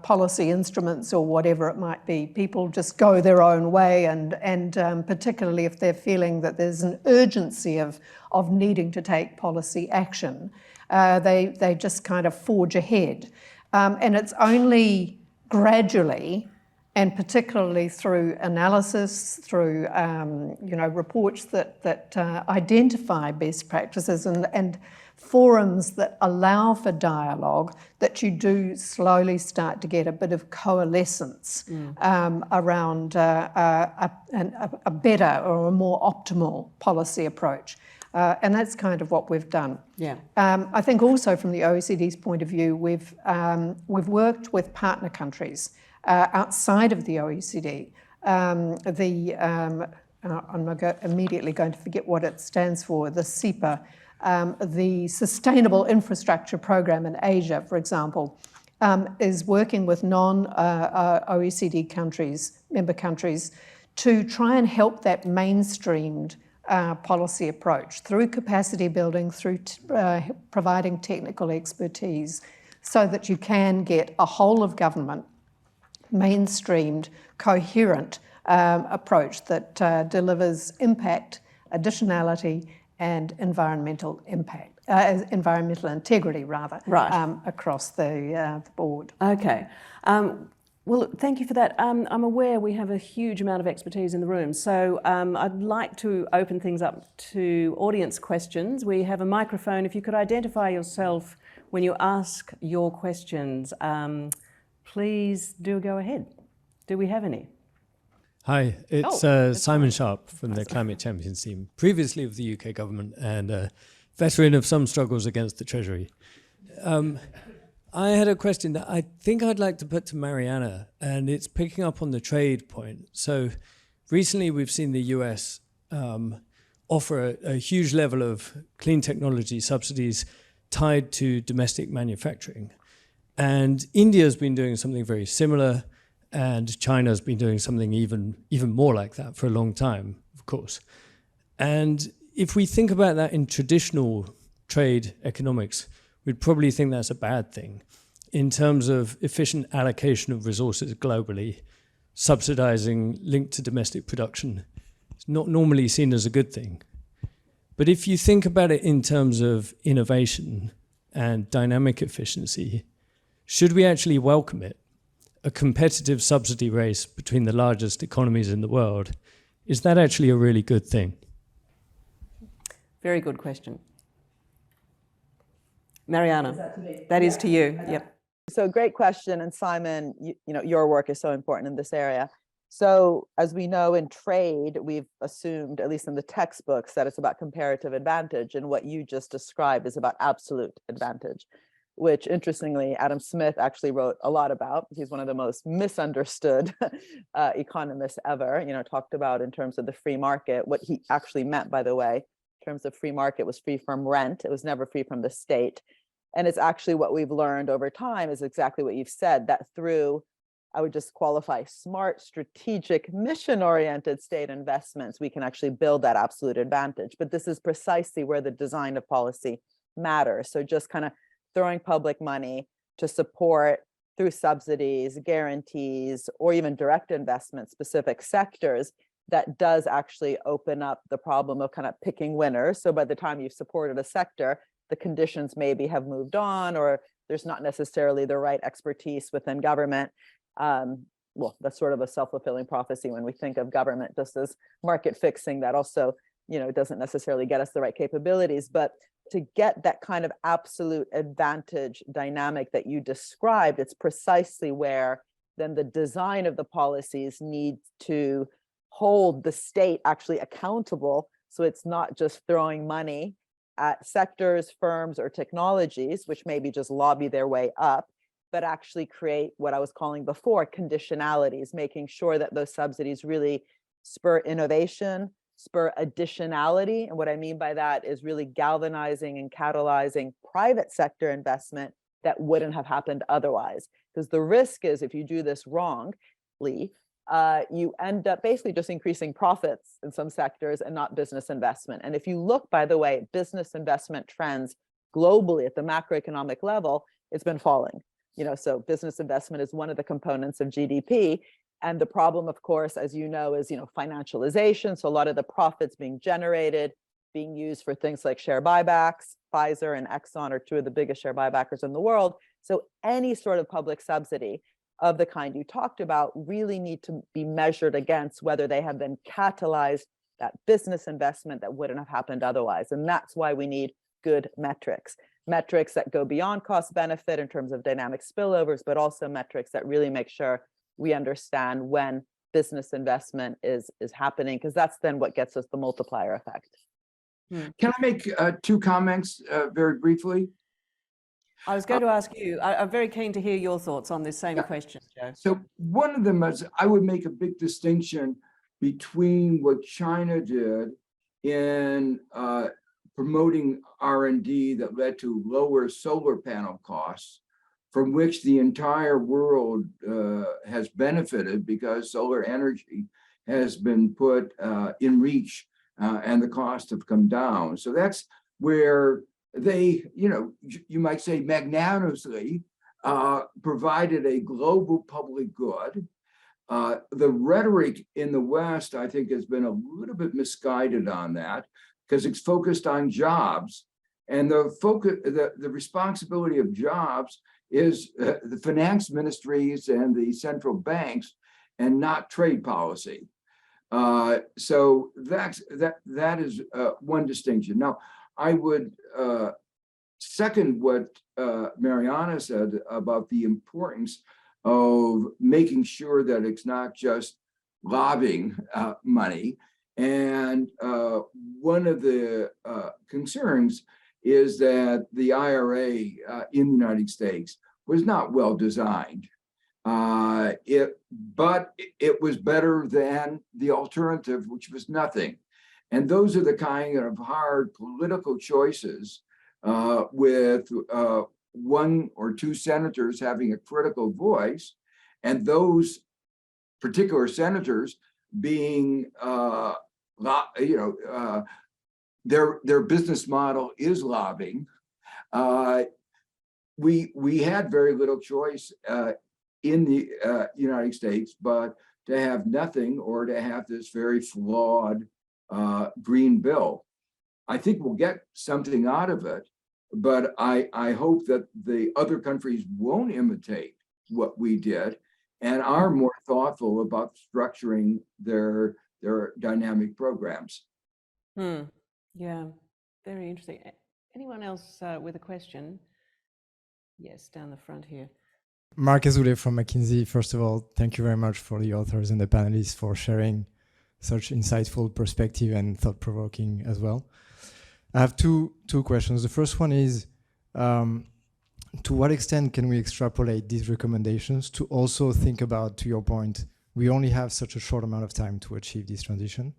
policy instruments or whatever it might be. People just go their own way, and particularly if they're feeling that there's an urgency of needing to take policy action, They just kind of forge ahead. And it's only gradually, and particularly through analysis, through reports that identify best practices and forums that allow for dialogue, that you do slowly start to get a bit of coalescence around a better or a more optimal policy approach. And that's kind of what we've done. Yeah. I think also from the OECD's point of view, we've worked with partner countries outside of the OECD. I'm immediately going to forget what it stands for, the SEPA, the Sustainable Infrastructure Program in Asia, for example, is working with non-OECD countries, member countries, to try and help that mainstreamed policy approach through capacity building, through providing technical expertise, so that you can get a whole of government mainstreamed, coherent approach that delivers impact, additionally, and environmental impact, environmental integrity rather, across the board. Okay. Well, thank you for that. I'm aware we have a huge amount of expertise in the room, so I'd like to open things up to audience questions. We have a microphone. If you could identify yourself when you ask your questions, please do go ahead. Do we have any? Hi, it's Simon Sharp from the Climate Champions team, previously of the UK government and a veteran of some struggles against the Treasury. I had a question that I think I'd like to put to Mariana, and it's picking up on the trade point. So recently we've seen the US offer a huge level of clean technology subsidies tied to domestic manufacturing. And India's been doing something very similar, and China's been doing something even more like that for a long time, of course. And if we think about that in traditional trade economics, we'd probably think that's a bad thing. In terms of efficient allocation of resources globally, subsidizing linked to domestic production, it's not normally seen as a good thing. But if you think about it in terms of innovation and dynamic efficiency, should we actually welcome it? A competitive subsidy race between the largest economies in the world, is that actually a really good thing? Very good question. Mariana, that is to you. Yep. So great question. And Simon, you know, your work is so important in this area. So as we know in trade, we've assumed, at least in the textbooks, that it's about comparative advantage. And what you just described is about absolute advantage, which interestingly, Adam Smith actually wrote a lot about. He's one of the most misunderstood economists ever, you know, talked about in terms of the free market. What he actually meant, by the way, in terms of free market, was free from rent. It was never free from the state. And it's actually what we've learned over time is exactly what you've said, that through, I would just qualify, smart, strategic, mission-oriented state investments, we can actually build that absolute advantage. But this is precisely where the design of policy matters. So just kind of throwing public money to support through subsidies, guarantees, or even direct investment specific sectors, that does actually open up the problem of kind of picking winners. So by the time you've supported a sector, the conditions maybe have moved on, or there's not necessarily the right expertise within government. Well, that's sort of a self-fulfilling prophecy when we think of government just as market fixing. That also, you know, doesn't necessarily get us the right capabilities. But to get that kind of absolute advantage dynamic that you described, it's precisely where then the design of the policies needs to hold the state actually accountable. So it's not just throwing money at sectors, firms, or technologies, which maybe just lobby their way up, but actually create what I was calling before conditionalities, making sure that those subsidies really spur innovation, spur additionality. And what I mean by that is really galvanizing and catalyzing private sector investment that wouldn't have happened otherwise. Because the risk is, if you do this wrongly, you end up basically just increasing profits in some sectors and not business investment. And if you look, by the way, business investment trends globally at the macroeconomic level, it's been falling. You know, so business investment is one of the components of GDP. And the problem, of course, as you know, is, you know, financialization. So a lot of the profits being generated being used for things like share buybacks. Pfizer and Exxon are two of the biggest share buybackers in the world. So any sort of public subsidy of the kind you talked about really need to be measured against whether they have been catalyzed that business investment that wouldn't have happened otherwise. And that's why we need good metrics that go beyond cost benefit in terms of dynamic spillovers, but also metrics that really make sure we understand when business investment is happening, because that's then what gets us the multiplier effect. Can I make two comments very briefly? I was going to ask you, I'm very keen to hear your thoughts on this same question, Joe. So one of them is, I would make a big distinction between what China did in promoting R&D that led to lower solar panel costs, from which the entire world has benefited because solar energy has been put in reach and the costs have come down. So that's where they, you might say magnanimously provided a global public good. The rhetoric in the West, I think, has been a little bit misguided on that because it's focused on jobs, and the responsibility of jobs is the finance ministries and the central banks, and not trade policy. So that is one distinction. Now, I would second what Mariana said about the importance of making sure that it's not just lobbying money. And one of the concerns is that the IRA in the United States was not well designed. But it was better than the alternative, which was nothing. And those are the kind of hard political choices with one or two senators having a critical voice, and those particular senators being, their business model is lobbying. We had very little choice in the United States, but to have nothing or to have this very flawed green bill. I think we'll get something out of it, but I hope that the other countries won't imitate what we did and are more thoughtful about structuring their dynamic programs. Yeah, very interesting. Anyone else with a question? Yes, down the front here. Mark Azoulay from McKinsey. First of all, thank you very much for the authors and the panelists for sharing such insightful perspective and thought-provoking as well. I have two questions. The first one is, to what extent can we extrapolate these recommendations to also think about, to your point, we only have such a short amount of time to achieve this transition.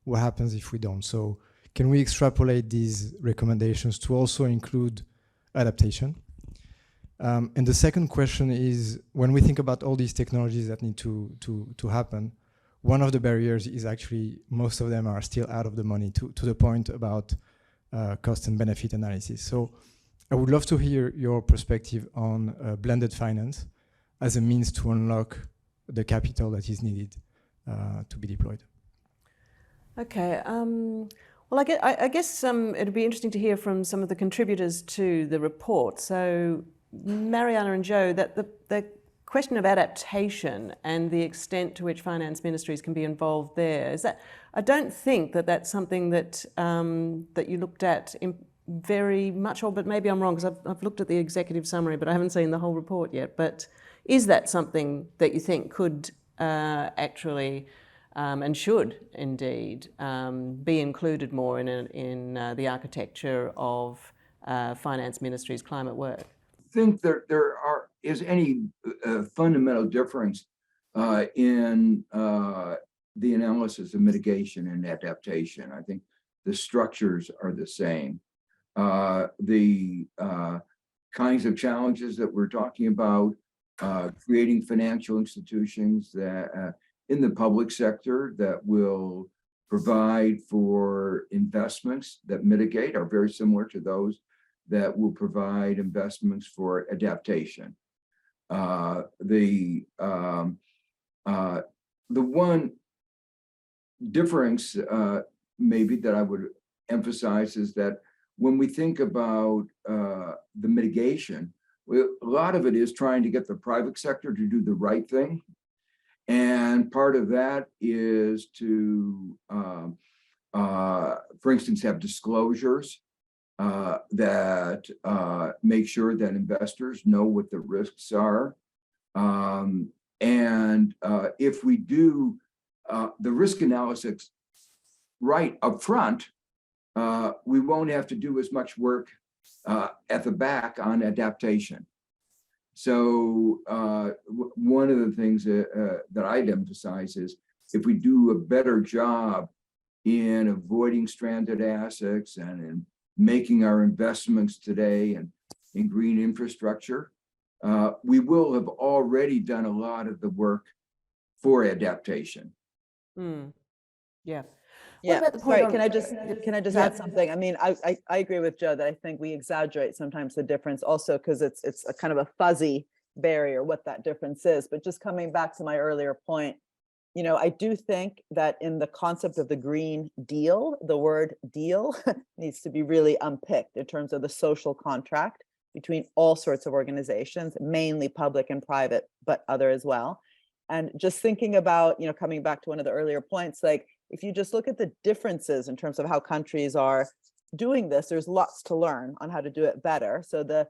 What happens if we don't? So can we extrapolate these recommendations to also include adaptation? And the second question is, when we think about all these technologies that need to happen, one of the barriers is actually most of them are still out of the money, to the point about cost and benefit analysis. So I would love to hear your perspective on blended finance as a means to unlock the capital that is needed to be deployed. Okay. Well, I guess it'd be interesting to hear from some of the contributors to the report. So Mariana and Jo, that the question of adaptation and the extent to which finance ministries can be involved there, is that, I don't think that that's something that that you looked at very much, or but maybe I'm wrong, because I've looked at the executive summary, but I haven't seen the whole report yet. But is that something that you think could actually and should indeed be included more in the architecture of finance ministries' climate work? Think that there is any fundamental difference in the analysis of mitigation and adaptation. I think the structures are the same. The kinds of challenges that we're talking about, creating financial institutions that in the public sector that will provide for investments that mitigate, are very similar to those that will provide investments for adaptation. The one difference maybe that I would emphasizes that when we think about the mitigation, a lot of it is trying to get the private sector to do the right thing. And part of that is to, for instance, have disclosures that make sure that investors know what the risks are. And if we do the risk analysis right up front, we won't have to do as much work at the back on adaptation. So one of the things that I'd emphasize is if we do a better job in avoiding stranded assets and in making our investments today and in green infrastructure, we will have already done a lot of the work for adaptation. Yeah. Yeah, sorry, can I just add something? I mean, I agree with Joe that I think we exaggerate sometimes the difference also because it's a kind of a fuzzy barrier what that difference is. But just coming back to my earlier point, you know, I do think that in the concept of the Green Deal, the word deal needs to be really unpicked in terms of the social contract between all sorts of organizations, mainly public and private, but other as well. And just thinking about, you know, coming back to one of the earlier points, like if you just look at the differences in terms of how countries are doing this, there's lots to learn on how to do it better. So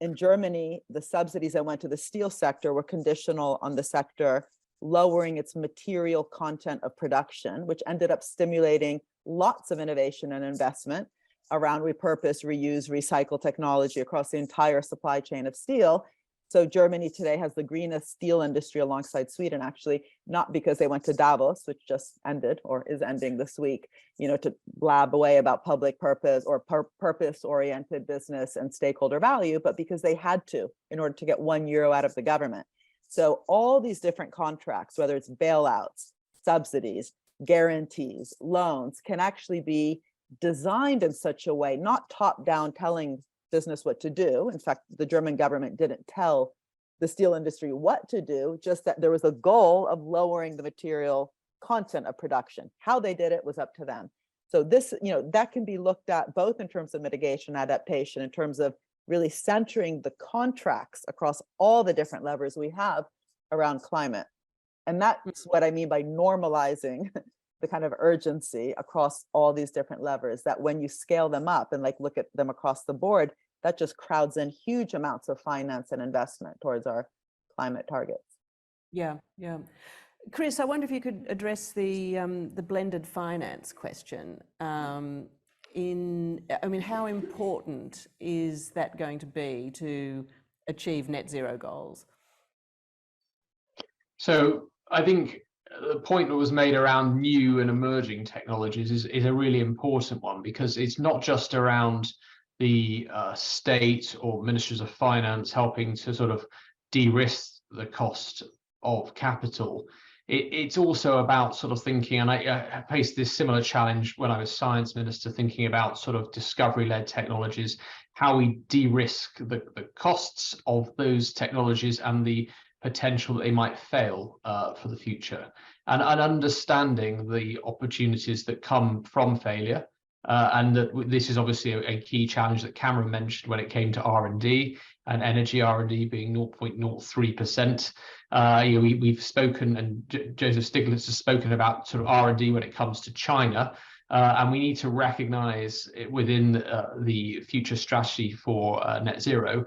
in Germany, the subsidies that went to the steel sector were conditional on the sector lowering its material content of production, which ended up stimulating lots of innovation and investment around repurpose, reuse, recycle technology across the entire supply chain of steel. So Germany today has the greenest steel industry alongside Sweden, actually, not because they went to Davos, which just ended or is ending this week, you know, to blab away about public purpose or purpose-oriented business and stakeholder value, but because they had to in order to get €1 out of the government. So all these different contracts, whether it's bailouts, subsidies, guarantees, loans, can actually be designed in such a way, not top-down telling business what to do. In fact, the German government didn't tell the steel industry what to do, just that there was a goal of lowering the material content of production. How they did it was up to them. So this, you know, that can be looked at both in terms of mitigation, adaptation, in terms of really centering the contracts across all the different levers we have around climate. And that's what I mean by normalizing the kind of urgency across all these different levers, that when you scale them up and like look at them across the board, that just crowds in huge amounts of finance and investment towards our climate targets. Yeah, yeah. Chris, I wonder if you could address the blended finance question. I mean, how important is that going to be to achieve net zero goals? So I think the point that was made around new and emerging technologies is a really important one, because it's not just around the state or ministries of finance helping to sort of de-risk the cost of capital. It's also about sort of thinking, and I faced this similar challenge when I was science minister, thinking about sort of discovery-led technologies, how we de-risk the costs of those technologies and the potential that they might fail for the future, and understanding the opportunities that come from failure. And that this is obviously a key challenge that Cameron mentioned when it came to R&D, and energy R&D being 0.03%. We've spoken, and Joseph Stiglitz has spoken about sort of R&D when it comes to China. And we need to recognize within the future strategy for net zero,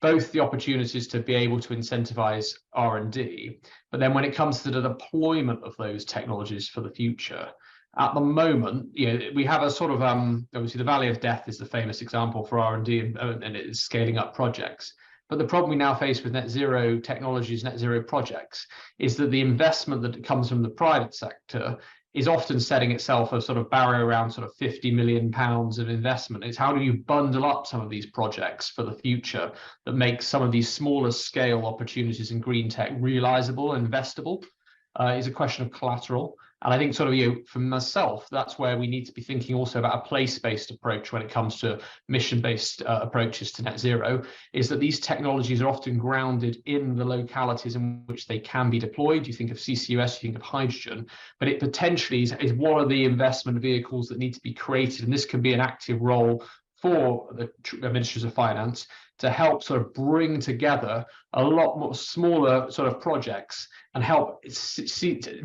both the opportunities to be able to incentivize R&D, but then when it comes to the deployment of those technologies for the future, at the moment, we have a sort of, obviously the Valley of Death is the famous example for R&D and it is scaling up projects. But the problem we now face with net zero technologies, net zero projects, is that the investment that comes from the private sector is often setting itself a sort of barrier around sort of £50 million of investment. It's how do you bundle up some of these projects for the future that makes some of these smaller scale opportunities in green tech realizable and investable? Is a question of collateral. And I think sort of, for myself, that's where we need to be thinking also about a place-based approach when it comes to mission-based approaches to net zero, is that these technologies are often grounded in the localities in which they can be deployed. You think of CCUS, you think of hydrogen, but it potentially is one of the investment vehicles that need to be created. And this can be an active role for the Ministries of Finance to help sort of bring together a lot more smaller sort of projects and help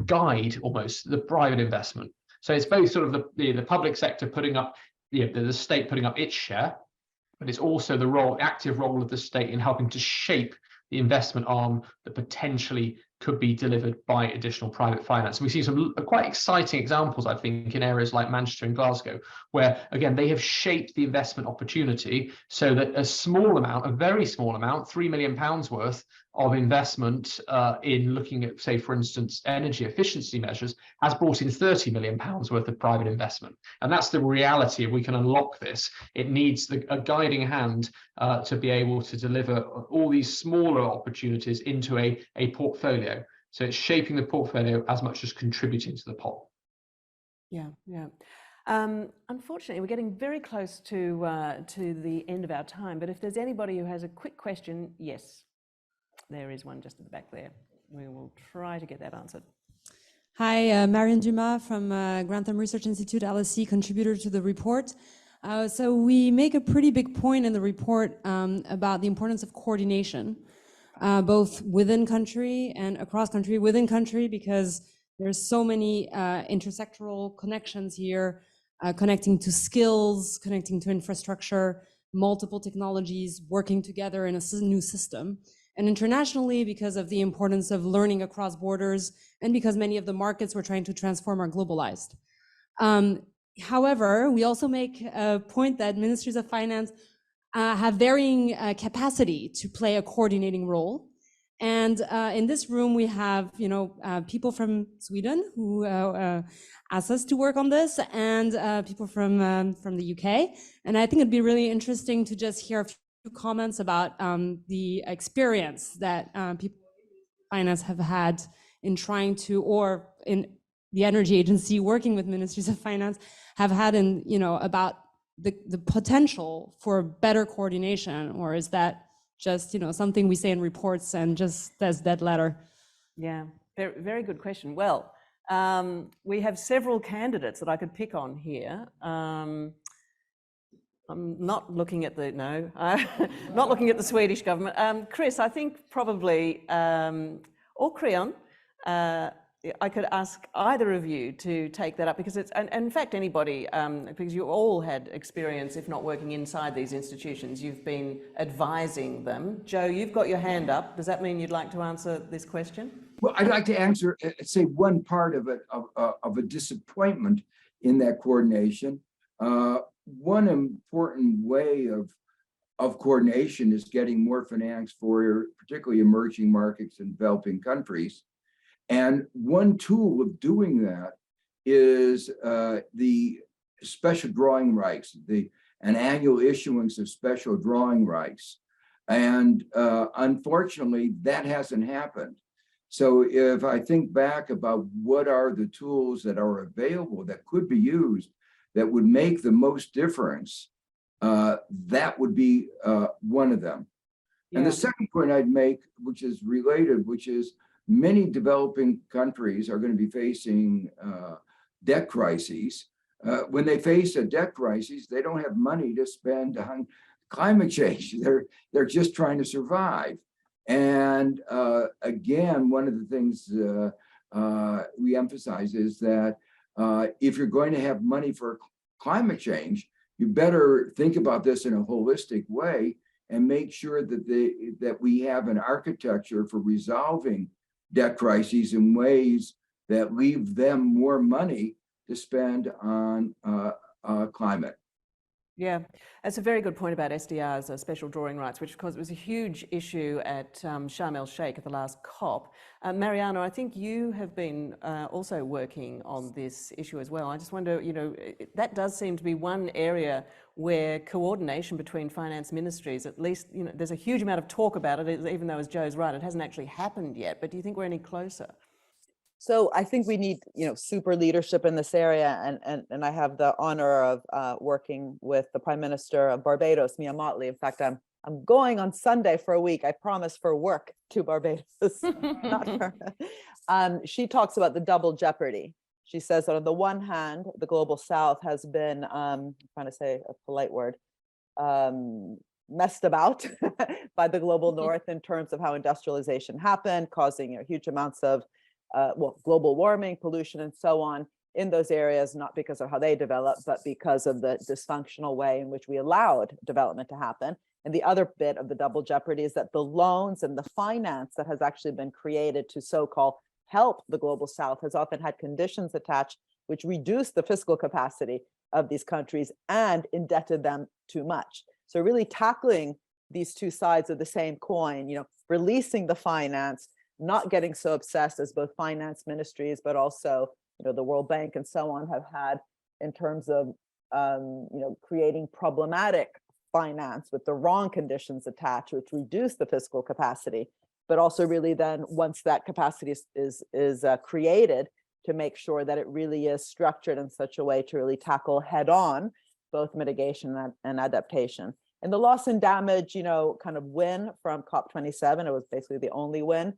guide almost the private investment. So it's both sort of the public sector putting up, the state putting up its share, but it's also the active role of the state in helping to shape the investment arm that potentially could be delivered by additional private finance. We see some quite exciting examples, I think, in areas like Manchester and Glasgow, where, again, they have shaped the investment opportunity so that a small amount, a very small amount, £3 million worth of investment in looking at, say, for instance, energy efficiency measures has brought in £30 million worth of private investment. And that's the reality. If we can unlock this, it needs a guiding hand to be able to deliver all these smaller opportunities into a portfolio. So it's shaping the portfolio as much as contributing to the pot. Yeah. Unfortunately, we're getting very close to the end of our time, but if there's anybody who has a quick question, yes, there is one just at the back there. We will try to get that answered. Hi, Marion Dumas from Grantham Research Institute, LSE, contributor to the report. So we make a pretty big point in the report about the importance of coordination, both within country and across country. Within country, because there's so many intersectoral connections here, connecting to skills, connecting to infrastructure, multiple technologies working together in a new system. And internationally, because of the importance of learning across borders, and because many of the markets we're trying to transform are globalized. However, we also make a point that ministries of finance have varying capacity to play a coordinating role. And in this room, we have people from Sweden who asked us to work on this, and people from the UK. And I think it'd be really interesting to just hear a few comments about the experience that people in finance have had in trying to, or in the Energy Agency working with Ministries of Finance have had in, about the potential for better coordination, or is that just, something we say in reports and just as dead letter? Yeah, very, very good question. Well, we have several candidates that I could pick on here. I'm not looking at not looking at the Swedish government. Chris, I think probably, or Creon, I could ask either of you to take that up, because it's, and in fact anybody, because you all had experience, if not working inside these institutions, you've been advising them. Jo, you've got your hand up. Does that mean you'd like to answer this question? Well, I'd like to answer, say one part of it, of a disappointment in that coordination. One important way of coordination is getting more finance for particularly emerging markets and developing countries. And one tool of doing that is the special drawing rights, an annual issuance of special drawing rights. And unfortunately, that hasn't happened. So if I think back about what are the tools that are available that could be used that would make the most difference, that would be one of them. Yeah. And the second point I'd make, which is related, which is many developing countries are going to be facing debt crises. When they face a debt crisis, they don't have money to spend on climate change. They're just trying to survive. And again, one of the things we emphasize is that if you're going to have money for climate change, you better think about this in a holistic way and make sure that we have an architecture for resolving debt crises in ways that leave them more money to spend on climate. Yeah, that's a very good point about SDRs, special drawing rights, which of course was a huge issue at Sharm el-Sheikh at the last COP. Mariana, I think you have been also working on this issue as well. I just wonder, that does seem to be one area where coordination between finance ministries, at least, there's a huge amount of talk about it, even though, as Jo's right, it hasn't actually happened yet. But do you think we're any closer? So I think we need, super leadership in this area, and I have the honor of working with the Prime Minister of Barbados, Mia Mottley. In fact, I'm going on Sunday for a week. I promise, for work to Barbados, not for. She talks about the double jeopardy. She says that on the one hand, the global South has been, I'm trying to say a polite word, messed about by the global North in terms of how industrialization happened, causing huge amounts of global warming, pollution, and so on in those areas, not because of how they developed, but because of the dysfunctional way in which we allowed development to happen. And the other bit of the double jeopardy is that the loans and the finance that has actually been created to so-called help the global South has often had conditions attached which reduce the fiscal capacity of these countries and indebted them too much. So really tackling these two sides of the same coin, releasing the finance, not getting so obsessed as both finance ministries, but also, the World Bank and so on have had in terms of, creating problematic finance with the wrong conditions attached, which reduce the fiscal capacity, but also really then once that capacity is created, to make sure that it really is structured in such a way to really tackle head on both mitigation and adaptation. And the loss and damage, kind of win from COP27, it was basically the only win,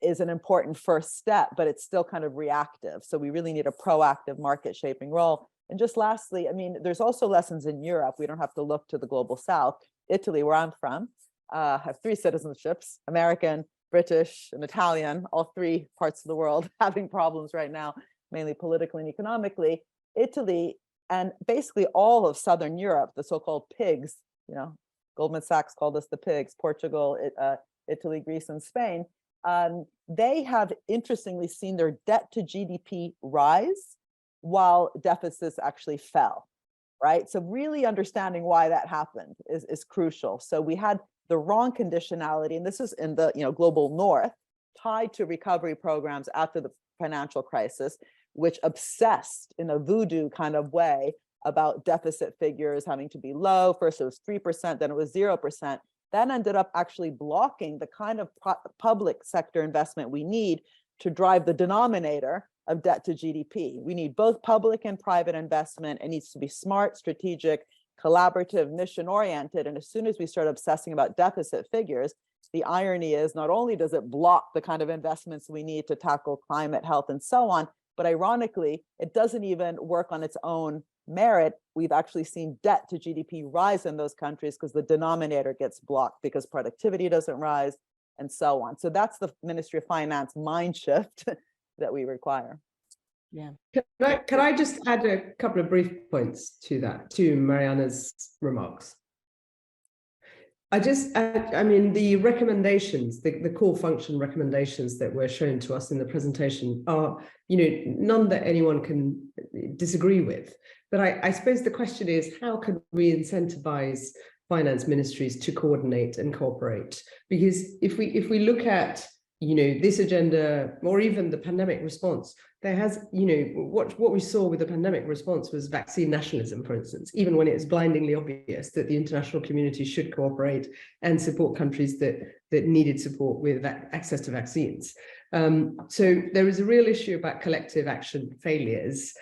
is an important first step, but it's still kind of reactive. So we really need a proactive market shaping role. And just lastly, there's also lessons in Europe. We don't have to look to the global South. Italy, where I'm from, have 3 citizenships, American, British, and Italian, all 3 parts of the world having problems right now, mainly politically and economically. Italy and basically all of Southern Europe, the so-called pigs, Goldman Sachs called us the pigs, Portugal, Italy, Greece, and Spain. They have interestingly seen their debt to GDP rise while deficits actually fell, right? So really understanding why that happened is crucial. So we had the wrong conditionality, and this is in the global North, tied to recovery programs after the financial crisis, which obsessed in a voodoo kind of way about deficit figures having to be low. First it was 3%, then it was 0%. That ended up actually blocking the kind of public sector investment we need to drive the denominator of debt to GDP. We need both public and private investment. It needs to be smart, strategic, collaborative, mission-oriented. And as soon as we start obsessing about deficit figures, the irony is not only does it block the kind of investments we need to tackle climate, health, and so on, but ironically, it doesn't even work on its own merit. We've actually seen debt to GDP rise in those countries because the denominator gets blocked because productivity doesn't rise and so on. So that's the Ministry of Finance mind shift that we require. Yeah. Can I just add a couple of brief points to that, to Mariana's remarks? The recommendations, the core function recommendations that were shown to us in the presentation are, none that anyone can disagree with. But I suppose the question is, how can we incentivize finance ministries to coordinate and cooperate? Because if we look at, this agenda, or even the pandemic response, there has, what we saw with the pandemic response was vaccine nationalism, for instance, even when it is blindingly obvious that the international community should cooperate and support countries that needed support with access to vaccines. So there is a real issue about collective action failures,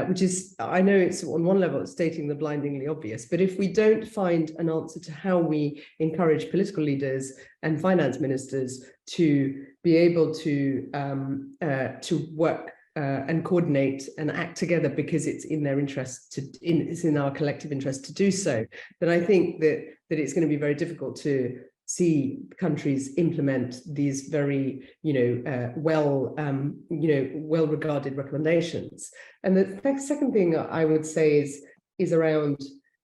which is, I know it's on one level it's stating the blindingly obvious, but if we don't find an answer to how we encourage political leaders and finance ministers to be able to work and coordinate and act together because it's in their interest it's in our collective interest to do so, then I think that it's going to be very difficult to see countries implement these very, well-regarded recommendations. And the second thing I would say is around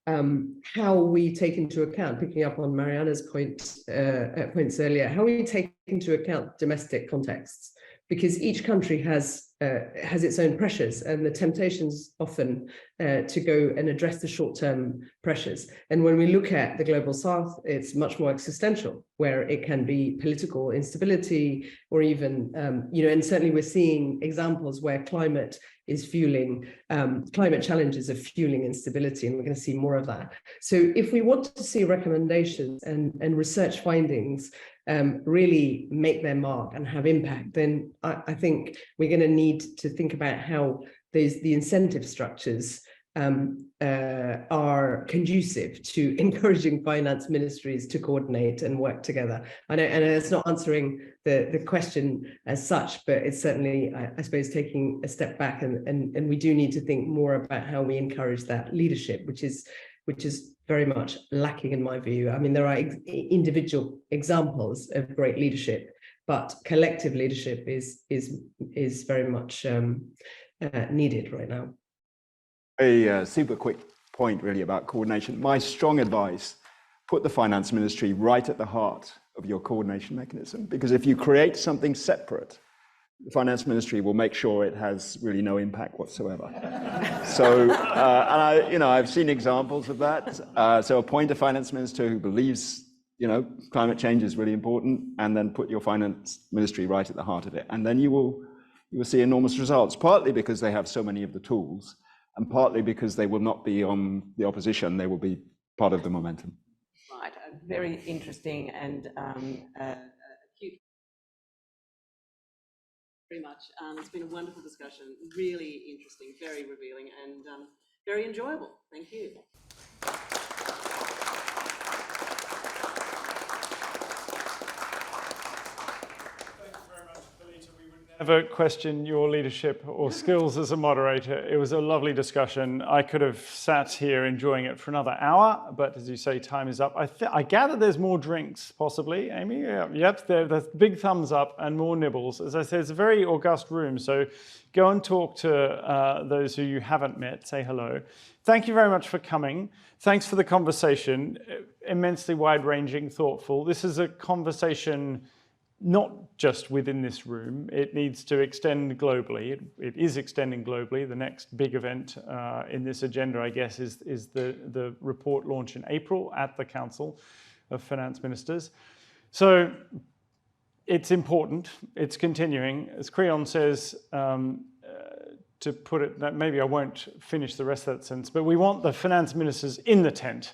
how we take into account, picking up on Mariana's points earlier, how we take into account domestic contexts, because each country has has its own pressures, and the temptations often to go and address the short-term pressures. And when we look at the global south, it's much more existential, where it can be political instability, or even, and certainly we're seeing examples where climate is fueling, climate challenges are fueling instability, and we're going to see more of that. So if we want to see recommendations and research findings really make their mark and have impact, then I think we're going to need to think about how the incentive structures are conducive to encouraging finance ministries to coordinate and work together. I know, and it's not answering the question as such, but it's certainly, I suppose, taking a step back, and we do need to think more about how we encourage that leadership, which is very much lacking in my view. I mean, there are individual examples of great leadership, but collective leadership is very much needed right now. A super quick point really about coordination. My strong advice, put the finance ministry right at the heart of your coordination mechanism, because if you create something separate, the finance ministry will make sure it has really no impact whatsoever. So, and I've seen examples of that. So appoint a finance minister who believes, climate change is really important, and then put your finance ministry right at the heart of it. And then you will see enormous results, partly because they have so many of the tools, and partly because they will not be on the opposition, they will be part of the momentum. Right, very interesting and acute. Very much. It's been a wonderful discussion, really interesting, very revealing, and very enjoyable. Thank you. Never question your leadership or skills as a moderator. It was a lovely discussion. I could have sat here enjoying it for another hour, but as you say, time is up. I gather there's more drinks, possibly, Amy? Yeah, yep, there's big thumbs up and more nibbles. As I said, it's a very august room, so go and talk to those who you haven't met, say hello. Thank you very much for coming. Thanks for the conversation, immensely wide-ranging, thoughtful. This is a conversation not just within this room, it needs to extend globally. It is extending globally. The next big event in this agenda, I guess, is the report launch in April at the Council of Finance Ministers. So it's important, it's continuing. As Creon says, to put it, that maybe I won't finish the rest of that sentence, but we want the finance ministers in the tent.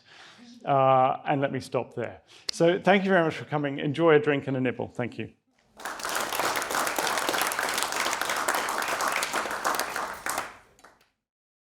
And let me stop there. So thank you very much for coming. Enjoy a drink and a nibble. Thank you.